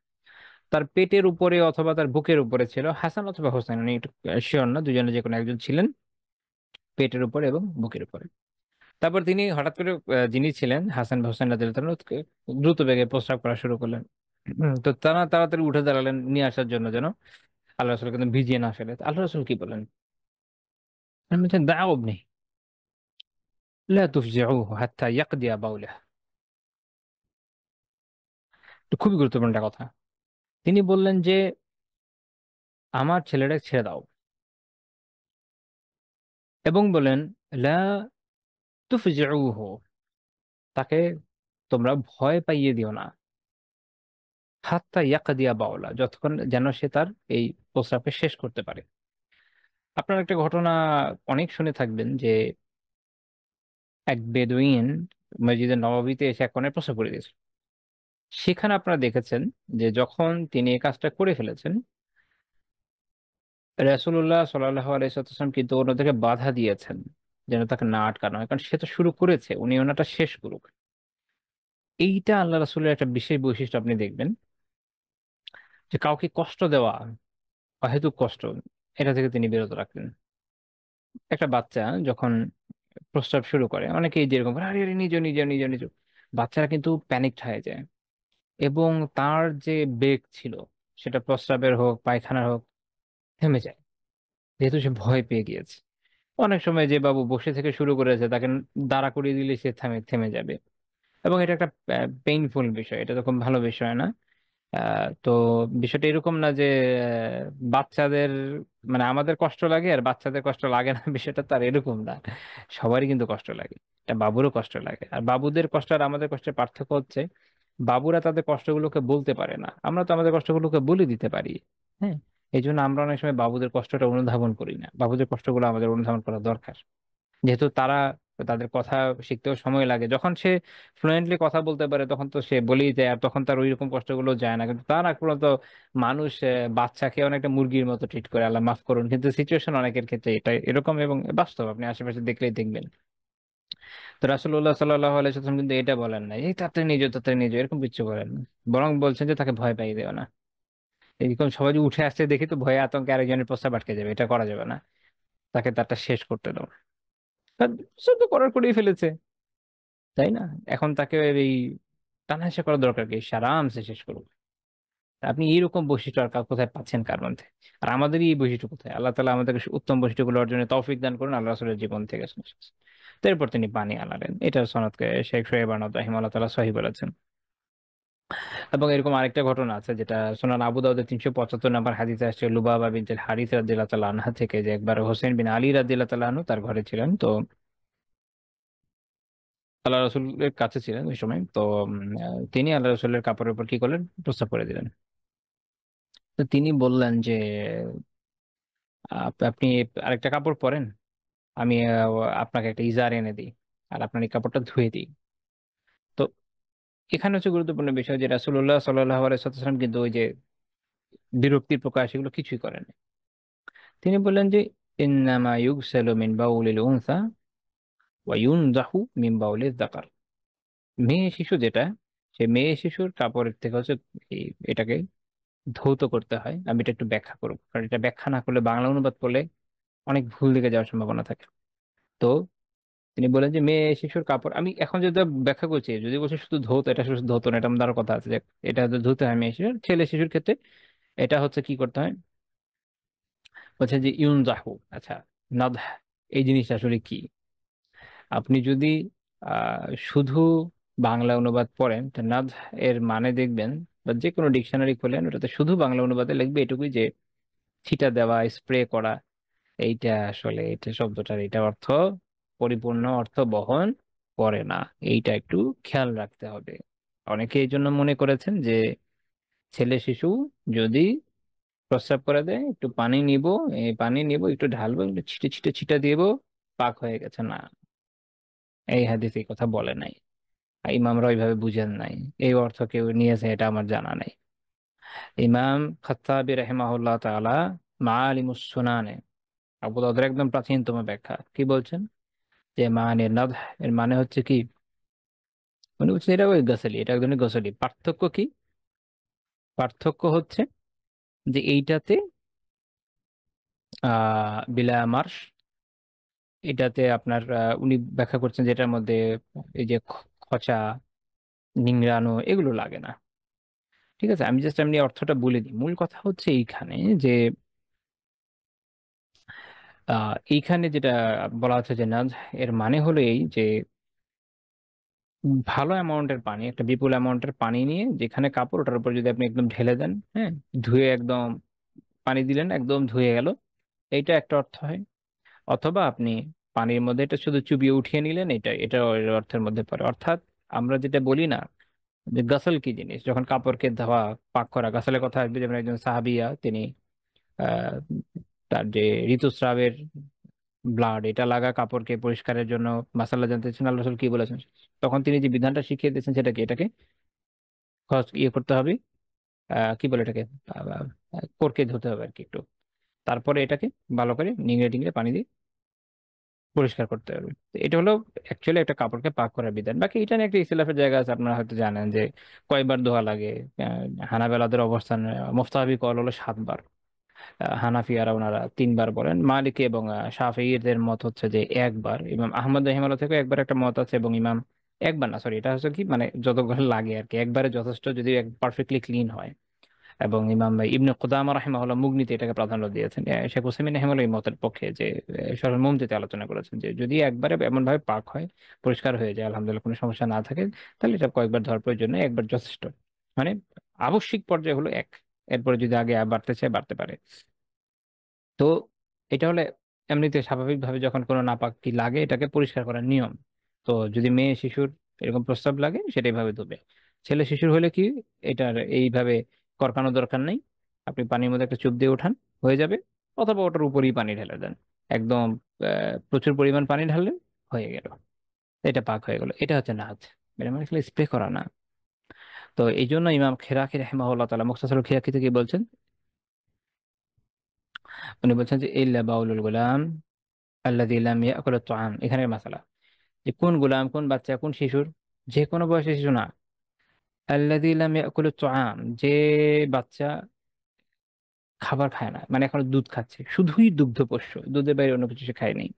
তার পেটের উপরে অথবা তার বুকের উপরে ছিল হাসান অথবা হোসেন, আমি একটু শিওর না, দুজনে যে কোনো একজন ছিলেন পেটের উপরে এবং বুকের উপরে। তারপর তিনি হঠাৎ করে যিনি ছিলেন হাসান বা হোসেন রাদিয়াল্লাহু তাআলা দ্রুত বেগে প্রস্রাব করা শুরু করলেন। তো তারা তাড়াতাড়ি উঠে দাঁড়ালেন নিয়ে আসার জন্য, যেন আল্লাহ রাসূল কিন্তু ভিজিয়ে না ফেলে। তো আল্লাহ রাসূল কি বলেন? আমি বলছেন দাও আপনি, লা তুফজিউহু হাত্তা ইয়াকদিয়া বাউলাহ। তো খুবই গুরুত্বপূর্ণ একটা কথা। তিনি বললেন যে আমার ছেলেটা ছেড়ে দাও, এবং বলেন লা তুফজিউহু, তাকে তোমরা ভয় পাইয়ে দিও না, হাত্তা ইয়াকদিয়া বাউলা, যতক্ষণ যেন সে তার এই প্রস্রাবকে শেষ করতে পারে। আপনার একটা ঘটনা অনেক শুনে থাকবেন যে এক বেদুইন মসজিদের নববীতে এসে এক কোণে প্রস্রাব করে দিয়েছে। সেখানে আপনারা দেখেছেন যে যখন তিনি এই কাজটা করে ফেলেছেন, রাসূলুল্লাহ সাল্লাল্লাহু আলাইহি ওয়াসাল্লাম কিন্তু অন্যদেরকে বাধা দিয়েছেন যেন তাকে না আটকানো হয়, কারণ সে তো শুরু করেছে, উনি ওনাটা শেষ করুক। এইটা আল্লাহ রাসূলের একটা বিশেষ বৈশিষ্ট্য। আপনি দেখবেন যে কাউকে কষ্ট দেওয়া, অহেতুক কষ্ট, এটা থেকে তিনি বিরত রাখতেন। একটা বাচ্চা যখন প্রস্রাব শুরু করে, অনেকেই যেরকম করে, আরে আরে নিজ নিজ নিজ নিজ, বাচ্চারা কিন্তু প্যানিকড হয়ে যায়, এবং তার যে বেগ ছিল, সেটা প্রস্রাবের হোক পায়খানার হোক, থেমে যায়, যেহেতু সে ভয় পেয়ে গিয়েছে। অনেক সময় যে বাবু বসে থেকে শুরু করেছে তাকে দাঁড়া করিয়ে দিলে সে থেমে থেমে যাবে। এবং এটা একটা পেইনফুল বিষয়, এটা তো খুব ভালো বিষয় না। তো বিষয়টা এরকম না যে বাচ্চাদের, মানে আমাদের কষ্ট লাগে আর বাচ্চাদের কষ্ট লাগে না, বিষয়টা তার এরকম না। সবারই কিন্তু কষ্ট লাগে, এটা বাবুরও কষ্ট লাগে। আর বাবুদের কষ্ট আর আমাদের কষ্টের পার্থক্য হচ্ছে বাবুরা তাদের কষ্টগুলোকে বলতে পারে না, আমরা তো আমাদের কষ্টগুলোকে বলে দিতে পারি। হ্যাঁ, এই জন্য আমরা অনেক সময় বাবুদের কষ্টটা অনুধাবন করি না, বাবুদের কষ্টগুলো আমাদের অনুধাবন করা দরকার। যেহেতু তারা, তাদের কথা শিখতেও সময় লাগে, যখন সে ফ্লুয়েন্টলি কথা বলতে পারে তখন তো সে বলেই যায়, আর তখন তার ওই রকম কষ্টগুলো যায় না। কিন্তু তার আগ পর্যন্ত মানুষ বাচ্চাকে অনেকটা মুরগির মতো ট্রিট করে, আল্লাহ মাফ করুন, কিন্তু সিচুয়েশন অনেকের ক্ষেত্রে এটা এরকম, এবং বাস্তব আপনি আশেপাশে দেখলেই দেখবেন। তো রাসূলুল্লাহ সাল্লাল্লাহু আলাইহি ওয়াসাল্লাম কিন্তু এটা বলেন না, এই তাড়াতাড়ি নিয়ে যাও তাড়াতাড়ি নিয়ে যাও, এরকম কিছু বলেন না। বরং বলছেন যে তাকে ভয় পাইয়ে দেও না। এরকম সবাই যে উঠে আসছে দেখি তো ভয়ে আতঙ্কে আরেকজনের প্রস্তাব আটকে যাবে, এটা করা যাবে না। তাকে তারটা শেষ করতে দাও। তার সে তো করার করেই ফেলেছে, তাই না? এখন তাকে এই টানাহেসা করার দরকার কি, সে আরামসে শেষ করুক। আপনি এইরকম বৈশিষ্ট্য আর কোথায় পাচ্ছেন কার মধ্যে? আর আমাদেরই এই বৈশিষ্ট্য কোথায়? আল্লাহ তালা আমাদেরকে উত্তম বৈশিষ্ট্যগুলো অর্জনের তৌফিক দান করুন আল্লাহ রাসূলের জীবন থেকে। তো এরপর তিনি পানি আনালেন, এটা সনদকে শেখ শোয়েব আনদ রাহিমাহুল্লাহ তাআলা সহিহ বলেছেন। এবং এরকম আরেকটা ঘটনা আছে যেটা সুনান আবু দাউদের 375 নম্বর হাদিসে আসছে, লুবাবা বিনতুল হারিস রাদিয়াল্লাহু তাআলা আনহা থেকে, যে একবার হোসেন বিন আলী রাদিয়াল্লাহু তাআলা আনহু তার ঘরে ছিলেন। তো আল্লাহ রসুলের কাছে ছিলেন ওই সময়। তো তিনি আল্লাহ রসুলের কাপড়ের উপর কি করলেন, প্রস্তাব করে দিলেন। তো তিনি বললেন যে আপনি আরেকটা কাপড় পরেন, আমি আপনাকে একটা ইজার এনে দিই, আর আপনার এই কাপড়টা ধুয়ে দিই। তো এখানে হচ্ছে গুরুত্বপূর্ণ বিষয় যে রাসূলুল্লাহ সাল্লাল্লাহু আলাইহি ওয়াসাল্লাম কিন্তু ওই যে বিরক্তির প্রকাশ এগুলো কিছুই করেন না। তিনি বললেন যে ইন্নামা ইউগসালু মিন বাউলিল উনসা ওয়া ইউনজাহু মিন বাউলিয যাকার। মেয়ে শিশু যেটা, সে মেয়ে শিশুর কাপড়ের থেকে হচ্ছে এটাকে ধৌত করতে হয়। আমি এটা একটু ব্যাখ্যা করবো, কারণ এটা ব্যাখ্যা না করলে, বাংলা অনুবাদ করলে অনেক ভুল দিকে যাওয়ার সম্ভাবনা থাকে। তো তিনি বলেন যে মেয়ে শিশুর কাপড়, আমি এখন যেটা ব্যাখ্যা করছি, যদি বলছি শুধু ধৌত, এটা শুধু ধৌত না, এটা আমাদের কথা আছে যে এটা হচ্ছে ধুতে হয় মেয়ে শিশুর। ছেলে শিশুর ক্ষেত্রে এটা হচ্ছে কি করতে হয়, বলছে যে ইউনজাহু। আচ্ছা, নাদহ এই জিনিসটা আসলে কি? আপনি যদি শুধু বাংলা অনুবাদ পড়েন, তো নাদহ এর মানে দেখবেন, বা যে কোনো ডিকশনারি খোলেন ওটাতে শুধু বাংলা অনুবাদে লিখবে এটুকুই যে ছিটা দেওয়া, স্প্রে করা। এইটা আসলে এটা শব্দটার এটা অর্থ পরিপূর্ণ অর্থ বহন করে না, এইটা একটু খেয়াল রাখতে হবে। অনেকে এই জন্য মনে করেছেন যে ছেলে শিশু যদি প্রস্রাব করে দেয়, একটু পানি নিব, এই পানি নিব একটু ঢালবো, একটু ছিটে ছিটে ছিটা দিব, পাক হয়ে গেছে, না, এই হাদিস এই কথা বলে নাই। আর ইমামরা ওইভাবে বুঝেন নাই, এই অর্থ কেউ নিয়েছে এটা আমার জানা নাই। ইমাম খাত্তাবী রাহিমাহুল্লাহ তাআলা মাআলিমুস সুনানে, আবু দাউদের একদম প্রাচীনতম ব্যাখ্যা, কি বলছেন যে মানে নাদহ এর মানে হচ্ছে কি, উনি বলছেন এটা ওই গসলি, এটা এক ধরনের গসলি। পার্থক্য কি? পার্থক্য হচ্ছে যে এইটাতে বিলা মার্শ, এটাতে আপনার উনি ব্যাখ্যা করছেন যে এটার মধ্যে এই যে খচা নিংড়ানো এগুলো লাগে না। ঠিক আছে, আমি জাস্ট এমনি অর্থটা বলে দিই। মূল কথা হচ্ছে এইখানে যে এইখানে যেটা বলা হচ্ছে যে নাজ এর মানে হলো এই যে ভালো অ্যামাউন্টের পানি, একটা বিপুল অ্যামাউন্টের পানি নিয়ে যেখানে কাপড়, ওটার উপর যদি আপনি একদম ঢেলে দেন, হ্যাঁ, ধুয়ে একদম পানি দিলেন একদম ধুয়ে গেল, এইটা একটা অর্থ হয়। অথবা আপনি পানির মধ্যে এটা শুধু চুবিয়ে উঠিয়ে নিলেন, এটা এটা ওই অর্থের মধ্যে পড়ে। অর্থাৎ আমরা যেটা বলি না যে গাসল কি জিনিস, যখন কাপড়কে ধোয়া, পাক করা, গাসলের কথা আসবে, যেমন একজন সাহাবিয়া তিনি আহ তার যে ঋতুস্রাবের ব্লাড এটা লাগা কাপড়কে পরিষ্কারের জন্য মাসাল্লাহ জানতে চান আল্লাহ রাসূল কি বলেছেন, তখন তিনি যে বিধানটা শিখিয়ে দিয়েছেন সেটা কি, এটাকে ইয়ে করতে হবে, কি বলে এটাকে, কোরকে ধুতে হবে আর কি একটু, তারপরে এটাকে ভালো করে নিংড়ে টিংড়ে পানি দিয়ে পরিষ্কার করতে হবে। তো এটা হলো অ্যাকচুয়ালি একটা কাপড়কে পাক করার বিধান। বাকি এটা নিয়ে একটা ইখতিলাফের জায়গা আছে, আপনারা হয়তো জানেন যে কয়বার ধোয়া লাগে। হানাবেলাদের অবস্থান, মুফতাহাবি কল হলো 7 বার, হানাফিয়ারা ওনারা 3 বার বলেন, মালিকি এবং শাফিঈদের মত হচ্ছে যে একবার, ইমাম আহমদ রহিমাল্লাহ থেকে একবার একটা মত আছে, এবং ইমাম একবার না, সরি, এটা হচ্ছে কি মানে যতগুলো লাগে আর কি, একবারে যথেষ্ট যদি পারফেক্টলি ক্লিন হয়। এবং ইমাম ইবনে কুদামা রাহিমাহুল্লাহ মুগনিতে এটাকে প্রাধান্য দিয়েছেন। শেখ হুসাইমিন রাহিমাহুল্লাহ এই মতের পক্ষে, যে সরল মুমতিতে আলোচনা করেছেন যে যদি একবারে এমন ভাবে পাক হয়, পরিষ্কার হয়ে যায়, আলহামদুলিল্লাহ কোনো সমস্যা না থাকে, তাহলে এটা কয়েকবার ধোয়ার প্রয়োজন নেই, একবার যথেষ্ট। মানে আবশ্যিক পর্যায়ে হলো এক, এরপরে যদি আগে বাড়তে চায় বাড়তে পারে। তো এটা হলে এমনিতে স্বাভাবিকভাবে যখন কোনো নাপাকি লাগে এটাকে পরিষ্কার করার নিয়ম। তো যদি মেয়ে শিশুর এরকম প্রস্রাব লাগে সেটা এইভাবে ধুবে। ছেলে শিশুর হলে কি, এটার এইভাবে করকানোর দরকার নেই, আপনি পানির মধ্যে একটা চুপ দিয়ে উঠান, হয়ে যাবে। অথবা ওটার উপরেই পানি ঢেলে দেন, একদম প্রচুর পরিমাণ পানি ঢাললে হয়ে গেল, এটা পাক হয়ে গেল। এটা হচ্ছে নাজ, এটা মানে আসলে স্প্রে করা না। তো এই জন্য ইমাম খিরাকি রাহিমাহুল্লাহ তাআলা মুখতাসারুল খিরাকিতে কি বলছেন, উনি বলছেন যে ইল্লা বাউলুল গুলাম আল্লাযী লাম ইয়াকুল আত-তাআম, এখানের মাসালা যে কোন গোলাম, কোন বাচ্চা, কোন শিশুর, যে কোনো বয়সের শিশু না, আল্লাযী লাম ইয়াকুল আত-তাআম, যে বাচ্চা খাবার খায় না, মানে এখন দুধ খাচ্ছে, শুধুই দুগ্ধপোষ্য, দুধের বাইরে অন্য কিছু সে খায় নাই,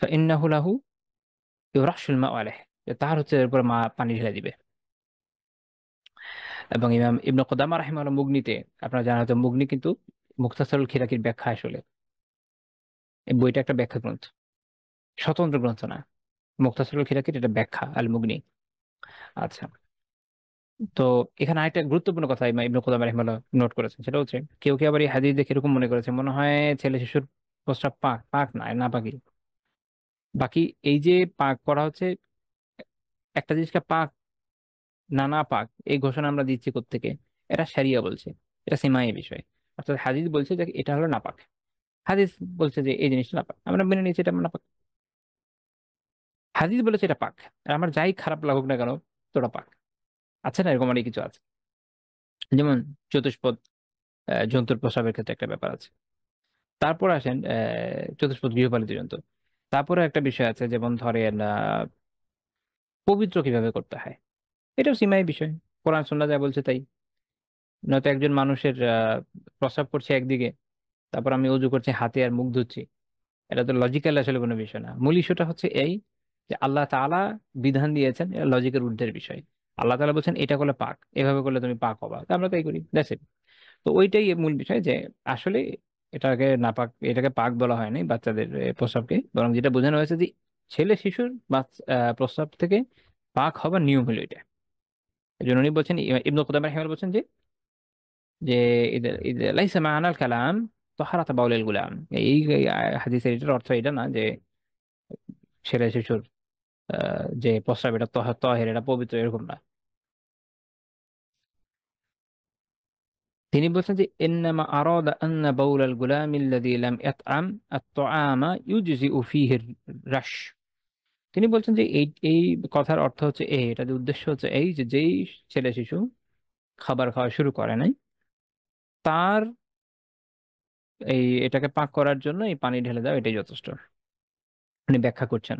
ফাইন্নাহু লাহু ইউরাশুল মাউ আলাইহি, যে তার হচ্ছে এরপর মা পানি ঢেলে দিবে। এবং ইমাম ইবনে কুদামা রাহিমাহুল্লাহ মুগনিতে, আপনারা জানেন হয়তো মুগনি কিন্তু মুখতাসারুল খিরাকির ব্যাখ্যা আসলে, এই বইটা একটা ব্যাখ্যা গ্রন্থ, স্বতন্ত্র গ্রন্থ না। মুখতাসারুল খিরাকির এটা ব্যাখ্যা আল মুগনি। আচ্ছা, তো এখানে আরেকটা গুরুত্বপূর্ণ কথা ইমাম ইবনে কুদামা রাহিমাহুল্লাহ নোট করেছেন, সেটা হচ্ছে কেউ কেউ আবার এই হাদিস দেখে এরকম মনে করেছে, মনে হয় ছেলে শিশুর প্রস্রাব পাক, পাক না, না পাকি। বাকি এই যে পাক করা হচ্ছে, একটা জিনিসকে পাক না না পাক এই ঘোষণা আমরা দিচ্ছি কোত্থেকে, এটা শরিয়া বলছে, এটা সীমায় বিষয়। অর্থাৎ হাদিস বলছে যে এটা হলো নাপাক, হাদিস বলছে যে এই জিনিসটা নাপাক, আমরা মেনে নিচ্ছি এটা নাপাক। হাদিস বলেছে এটা পাক, আর আমার যাই খারাপ লাগুক না কেন, তোরা পাক। আচ্ছা না, এরকম অনেক কিছু আছে, যেমন চতুষ্পদ জন্তুর প্রস্রাবের ক্ষেত্রে একটা ব্যাপার আছে। তারপর আসেন চতুষ্পদ গৃহপালিত জন্তু। তারপরে একটা বিষয় আছে, যেমন ধরেন পবিত্র কিভাবে করতে হয়, এটাও সীমায় বিষয়, কোরআন সুন্নাহ যা বলছে তাই। নয়তো একজন মানুষের প্রস্রাব করছে একদিকে, তারপর আমি অজু করছি, হাতে আর মুখ ধুচ্ছি, এটা তো লজিক্যাল আসলে কোনো বিষয় না। মূল ইস্যুটা হচ্ছে এই যে আল্লাহ তাআলা বিধান দিয়েছেন, এটা লজিকের ঊর্ধ্বের বিষয়। আল্লাহ তাআলা বলছেন এটা করলে পাক, এভাবে করলে তুমি পাক হবা, তো আমরা তাই করি, দ্যাটস ইট। তো ওইটাই মূল বিষয় যে আসলে এটাকে নাপাক, এটাকে পাক বলা হয়নি বাচ্চাদের প্রস্রাবকে, বরং যেটা বোঝানো হয়েছে যে ছেলে শিশুর প্রস্রাব থেকে পাক হবার নিয়ম হলো এটা। এই জন্য উনি বলছেন, ইবনে কুদামা রাহিমাহুল্লাহ বলছেন যে লাইসা মা'নাল কালাম তাহারাত বাউলিল গুলাম, এই হাদিসের এটার অর্থ এটা না যে ছেলে শিশুর যে প্রস্রাব এটা তাহের, এটা পবিত্র, এরকম না। তিনি বলছেন যে ইন্নামা আরাদা আন্না বাউলাল গুলামি আল্লাযী লাম ইয়াতআম আত-তাআমা ইউজজিউ ফীহি রাশ। তিনি বলছেন যে এই এই কথার অর্থ হচ্ছে এই, এটা উদ্দেশ্য হচ্ছে এই যে যেই ছেলে শিশু খাবার খাওয়া শুরু করে নাই, তার এটাকে পাক করার জন্য এই পানি ঢেলে দাও, এটাই যথেষ্ট। উনি ব্যাখ্যা করছেন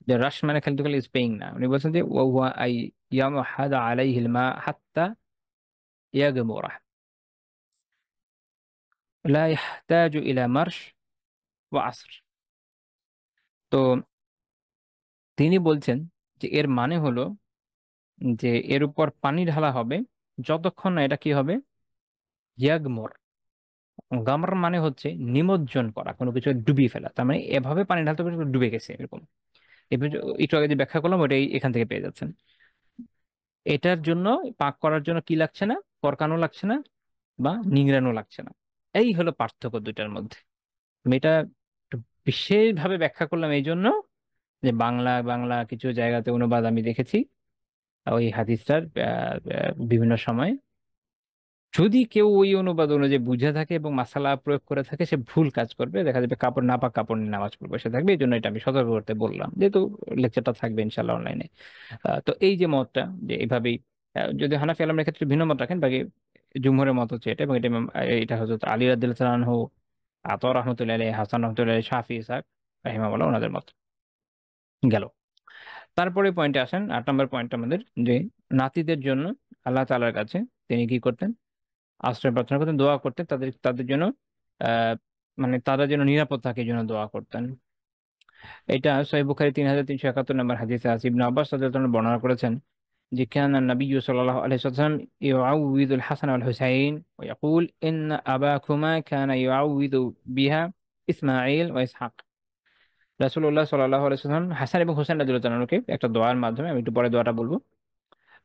যে রাশ মানে খালি তো খালি স্পেইং না, উনি বলছেন যে ওয়া আই ইয়ামহাদা আলাইহিল মা হাত্তা ইয়াগমুরা লা ইয়াহতাজু ইলা মারশ ওয়া আসর। তো তিনি বলছেন যে এর মানে হলো যে এর উপর পানি ঢালা হবে যতক্ষণ না এটা কি হবে, ইয়াগমর। গামর মানে হচ্ছে নিমজ্জন করা, কোনো কিছু ডুবিয়ে ফেলা, তার মানে এভাবে পানি ঢালতে হবে ডুবে গেছে এরকম। এবার একটু আগে যে ব্যাখ্যা করলাম ওটাই এখান থেকে পেয়ে যাচ্ছেন। এটার জন্য পাক করার জন্য কি লাগছে না, পরকানো লাগছে না বা নিংড়ানো লাগছে না, এই হলো পার্থক্য দুইটার মধ্যে। আমি এটা একটু বিশেষভাবে ব্যাখ্যা করলাম এই জন্য যে বাংলা বাংলা কিছু জায়গাতে অনুবাদ আমি দেখেছি ওই হাদিসটার বিভিন্ন সময়, যদি কেউ ওই অনুবাদ অনুযায়ী বুঝে থাকে এবং মাসালা প্রয়োগ করে থাকে, সে ভুল কাজ করবে, দেখা যাবে কাপড় না পাক কাপড় নিয়ে নামাজ পড়ে বসে থাকবে। এই জন্য এটা আমি সতর্ক করতে বললাম, যেহেতু লেকচারটা থাকবে ইনশাল্লাহ অনলাইনে। তো এই যে মতটা, যে এইভাবেই যদি হানাফি আলমের ক্ষেত্রে ভিন্ন মত রাখেন, বাকি জুমহুরের মত হচ্ছে এটা, এবং এটা এটা হজরত আলী রাদিয়াল্লাহু আনহু, আতা রহমতুল্লাহ আলাইহি, হাসান রহমতুল্লাহ আলাইহি, শাফি ইসহাক রাহিমাহুল্লাহ ওনাদের মত গেল। তারপরে পয়েন্টে আসেন, 8 নম্বর পয়েন্ট আমাদের, যে নাতিদের জন্য আল্লাহ তাআলার কাছে তিনি কি করতেন, আশ্রয় প্রার্থনা করতেন, দোয়া করতেন, তাদের তাদের জন্য আহ মানে তারা যেন নিরাপদ থাকে এই জন্য দোয়া করতেন। এটা সহিহ বুখারী 3371 নম্বর হাদিসে আছে। ইবনে আব্বাস রাদিয়াল্লাহু আনহু বর্ণনা করেছেন যে কানা নবী সাল্লাল্লাহু আলাইহি ওয়াসাল্লাম ইউআউযিদুল হাসান ওয়াল হুসাইন ওয়া ইয়াকুল ইন্না আবাকুমা কানা ইউআউযিদু বিহা ইসমাঈল ওয়া ইসহাক। রাসূলুল্লাহ সাল্লাল্লাহু আলাইহি ওয়াসাল্লাম হাসান এবং হুসাইন রাদিয়াল্লাহু তাআলাকে একটা দোয়ার মাধ্যমে, আমি একটু পরে দোয়াটা বলবো,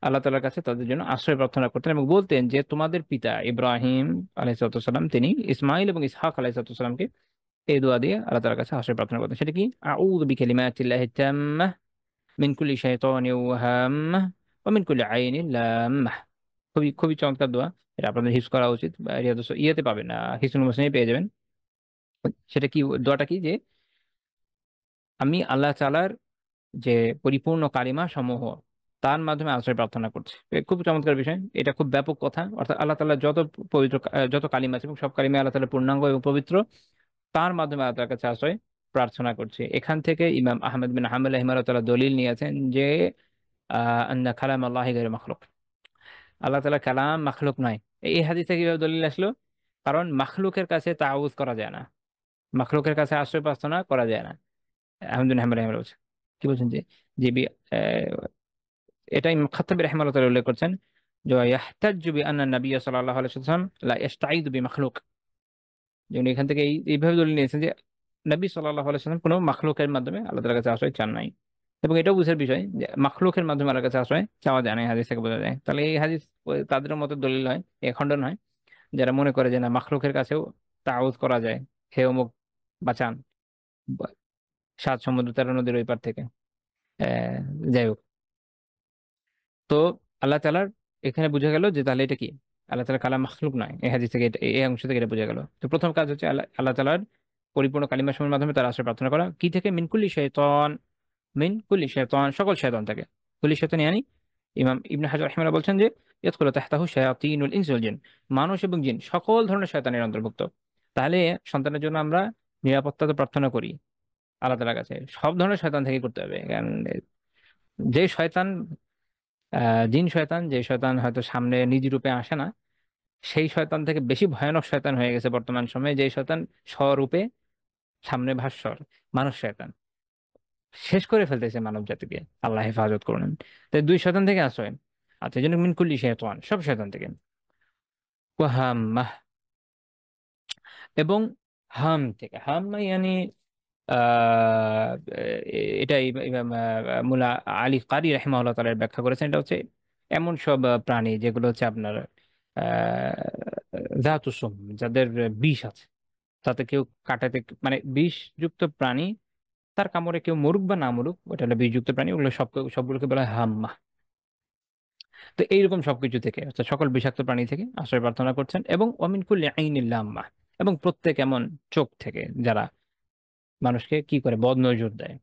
আল্লাহ তাআলার কাছে তাদের জন্য আশ্রয় প্রার্থনা করতেন এবং বলতেন যে তোমাদের পিতা ইব্রাহিম আলাইহিস সালাম তিনি ইসমাইল এবং ইসহাক আলাইহিস সালামকে এই দোয়া দিয়ে আল্লাহ তাআলার কাছে আশ্রয় প্রার্থনা করতেন। সেটা কি, আউযু বিকালিমাতিল্লাহি তাম্মাহ মিন কুল্লি শাইতানিন ওয়া হাম্মাহ ওয়া মিন কুল্লি আইনিন লাম্মাহ। খুবই খুবই চমৎকার দোয়া, এটা আপনাদের হিফজ করা উচিত। ইয়েতে পাবেন, হিসনুল মুসলিমে পেয়ে যাবেন। সেটা কি, দোয়াটা কি, যে আমি আল্লাহ তাআলার যে পরিপূর্ণ কালিমা সমূহ তার মাধ্যমে আশ্রয় প্রার্থনা করছি। খুব চমৎকার বিষয়, এটা খুব ব্যাপক কথা। অর্থাৎ আল্লাহ তাআলার যত পবিত্র যত কালিমা আছে এবং সব কালিমা আল্লাহ তাআলা পূর্ণাঙ্গ এবং পবিত্র, তার মাধ্যমে আল্লাহ তাআলার কাছে আশ্রয় প্রার্থনা করছি। এখান থেকে ইমাম আহমদ বিন হাম্বল রাহিমাহুল্লাহ দলিল নিয়েছেন যে আন্না কালাম আল্লাহি গায়রু মাখলুক, আল্লাহ তাআলা কালাম মাখলুক নয়। এই হাদিসে কিভাবে দলিল আসলো? কারণ মাখলুকের কাছে তাআউযু করা যায় না, মাখলুকের কাছে আশ্রয় প্রার্থনা করা যায় না। আহমদ বিন হাম্বল রাহিমাহুল্লাহ বলছেন, কি বলছেন যে যে এটা ইমাম খাত্তাবী রাহিমাহুল্লাহ তাআলা উল্লেখ করছেন যে ইয়াহতাজ্জু বিআন্না নবী সাল্লাল্লাহু আলাইহি ওয়াসাল্লাম লা ইস্তাঈযু বিমাখলুক। যেমন এখান থেকে এইভাবে দলিল নিয়েছেন যে নবী সাল্লাল্লাহু আলাইহি ওয়াসাল্লাম কোনো মাখলুকের মাধ্যমে আল্লাহ তাআলার কাছে আশ্রয় চান নাই। এবং এটাও বুঝার বিষয় যে মাখলুকের মাধ্যমে আল্লাহর কাছে আশ্রয় চাওয়া যায় না, এই হাদিস থেকে বোঝা যায়। তাহলে এই হাদিস তাদের মতো দলিল হয়, এ খণ্ডন হয়, যারা মনে করে যে না মাখলুকের কাছেও তাআউযু করা যায়, হে অমুক বাঁচান, বা- সাত সমুদ্র 13 নদীর ওই পার থেকে। আহ, যাই হোক, তো আল্লাহ তাআলার এখানে বোঝা গেল যে তাহলে এটা কি, আল্লাহ তাআলা কালাম মাখলুক নয়। এই হাদিস থেকে এই অংশ থেকে এটা বোঝা গেল। তো প্রথম কাজ হচ্ছে আল্লাহ আল্লাহ তাআলার পরিপূর্ণ কালিমা সমূহের মাধ্যমে তার আশ্রয় প্রার্থনা করা। কি থেকে? মিনকুল্লি শয়তান, মিনকুল্লি শয়তান, সকল শয়তান থেকে। কুল্লি শয়তান ইয়ানি ইমাম ইবনে হাজার রাহিমাহুল্লাহ বলছেন যে ইয়াদখুলু তাহতাহু শায়াতিনুল ইনসি ওয়াল জিন, মানুষ এবং জিন সকল ধরনের শয়তানের অন্তর্ভুক্ত। তাহলে সন্তানের জন্য আমরা নিরাপত্তা তো প্রার্থনা করি আল্লাহ তাআলার কাছে, সব ধরনের শয়তান থেকে করতে হবে। কারণ যে শয়তান, জিন শয়তান, যে শয়তান হয়তো সামনে নিজ রূপে আসে না, সেই শয়তান থেকে বেশি ভয়ানক শয়তান হয়ে গেছে বর্তমান সময়ে যে শয়তান স্বরূপে সামনে ভাস্বর, মানুষ শয়তান শেষ করে ফেলতেছে মানব জাতিকে। আল্লাহ হেফাজত করুন। তাই দুই শয়তান থেকে আশ্রয়। আচ্ছা, এই জন্য মিন কুল্লি শাইতান, সব শয়তান থেকে। ওয়া হাম্মাহ, এবং হাম থেকে। হাম ইয়ানি আহ এটা ইমাম মুলা আলী কারি রাহিমাহুল্লাহ তাআলা ব্যাখ্যা করেছেন, এটা হচ্ছে এমন সব প্রাণী যেগুলো হচ্ছে আপনার জাতুসুম, যাদের বিষ আছে, তাতে কেউ কাটাতে, মানে বিষযুক্ত প্রাণী, তার কামড়ে কেউ মরুক বা না মরুক, ওটা হলো বিষযুক্ত প্রাণী, ওগুলো সবগুলোকে বলা হয় হাম্মা। তো এইরকম সবকিছু থেকে, অর্থাৎ সকল বিষাক্ত প্রাণী থেকে আশ্রয় প্রার্থনা করছেন। এবং অমিন কুল্লি আইনিল লাম্মা, এবং প্রত্যেক এমন চোখ থেকে যারা মানুষকে কি করে বদনজর দেয়।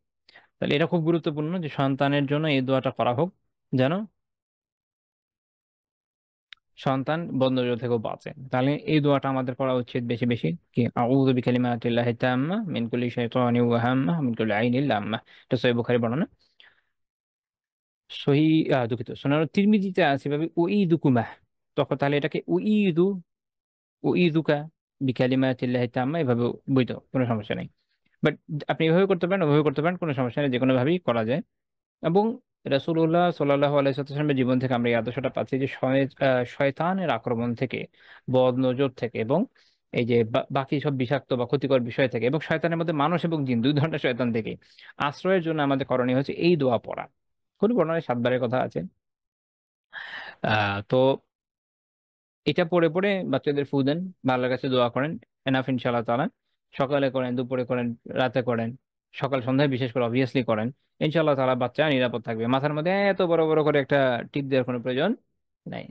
তাহলে এটা খুব গুরুত্বপূর্ণ যে সন্তানের জন্য এই দোয়াটা করা হোক, যেন সন্তান বদনজর থেকেও বাঁচে। তাহলে এই দোয়াটা আমাদের করা উচিত বেশি বেশি। কি, আউযু বিকালিমাতিল্লাহি তাম্মা মিন কুল্লি শাইতানিন ওয়া হাম্মা মিন কুল্লি আইনিল লাম্মা। এটা সহিহ বুখারী বর্ণনা। সহি দুঃখিত, সুনান তিরমিজিতে আছে ভাবে উঈদুকুমা, তখন তাহলে এটাকে উঈদুকা বিকালিমাতিল্লাহি তাম্মা এভাবে বইতো, কোনো সমস্যা নেই। বাট আপনি এভাবে করতে পারেন, ওভাবে করতে পারেন, কোনো সমস্যা নেই, যে কোনো ভাবেই করা যায়। এবং রাসূলুল্লাহ সাল্লাল্লাহু আলাইহি ওয়াসাল্লামের জীবন থেকে আমরা এই আদর্শটা পাচ্ছি যে শয়তানের আক্রমণ থেকে, বদ নজর থেকে, এবং এই যে বাকি সব বিষাক্ত বা ক্ষতিকর বিষয় থেকে, এবং শয়তানের মধ্যে মানুষ এবং জিন দুই ধরনের শয়তান থেকে আশ্রয়ের জন্য আমাদের করণীয় হচ্ছে এই দোয়া পড়া। কোন বর্ণনায় 7 বারের কথা আছে। তো এটা পড়ে পড়ে বাচ্চাদের ফু দেন, বা আল্লাহর কাছে দোয়া করেন, এনাফ ইনশাআল্লাহ তাআলা। সকালে করেন, দুপুরে করেন, রাতে করেন, সকাল সন্ধ্যায় বিশেষ করে অবভিয়াসলি করেন। ইনশাআল্লাহ তাআলা বাচ্চা নিরাপদ থাকবে। মাথার মধ্যে এত বড় বড় করে একটা টিপ দেওয়ার কোনো প্রয়োজন নাই।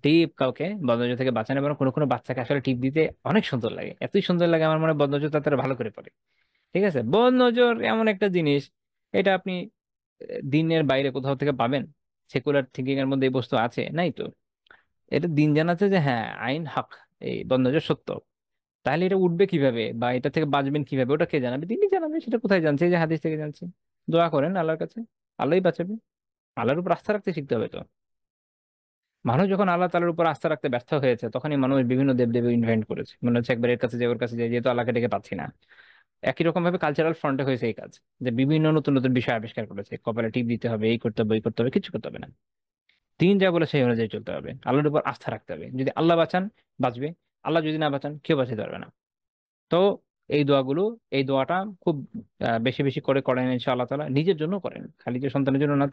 টিপ কাউকে বদনজর থেকে বাঁচানো, এবং কোনো কোনো বাচ্চাকে আসলে টিপ দিতে অনেক সুন্দর লাগে, এতই সুন্দর লাগে আমার মনে হয় বদনজর তারা ভালো করে পড়ে। ঠিক আছে, বদনজর এমন একটা জিনিস, এটা আপনি দিনের বাইরে কোথাও থেকে পাবেন? সেকুলার থিঙ্কিং এর মধ্যে এই বস্তু আছে? নাই তো। এটা দিন জানাচ্ছে যে হ্যাঁ, আইন হক, এই বদনজর সত্য। তাহলে এটা উঠবে কিভাবে বা এটা থেকে বাঁচবেন কিভাবে, ওটা কে জানাবে? তিনি জানাবে। সেটা কোথায় জানছে? এই যে হাদিস থেকে জানছে। দোয়া করেন আল্লাহর কাছে, আল্লাহই বাঁচাবে। আল্লাহর উপর আস্থা রাখতে শিখতে হবে তো। মানুষ যখন আল্লাহ তাআলার উপর আস্থা রাখতে ব্যর্থ হয়েছে, তখনই মানুষ বিভিন্ন দেবদেবী ইনভেন্ট করেছে। মনে হচ্ছে একবার এর কাছে যাই, ওর কাছে যাই, যেহেতু আল্লাহকে ডেকে পাচ্ছি না। একই রকম ভাবে কালচারাল ফ্রন্টে হয়েছে এই কাজ, যে বিভিন্ন নতুন নতুন বিষয় আবিষ্কার করেছে, কপালে টিপ দিতে হবে, এই করতে হবে, এই করতে হবে, কিছু করতে হবে না। দিন যা বলে সেই অনুযায়ী চলতে হবে, আল্লাহর উপর আস্থা রাখতে হবে। যদি আল্লাহ বাঁচান, বাঁচবে। আল্লাহ যদি না বাঁচান, কেউ বাঁচাতে পারবে না। তো এই দোয়াগুলো, এই দোয়াটা খুব বেশি বেশি করে করেন ইনশাআল্লাহ তাআলা। নিজের জন্য করেন, খালি যে সন্তানের জন্য না,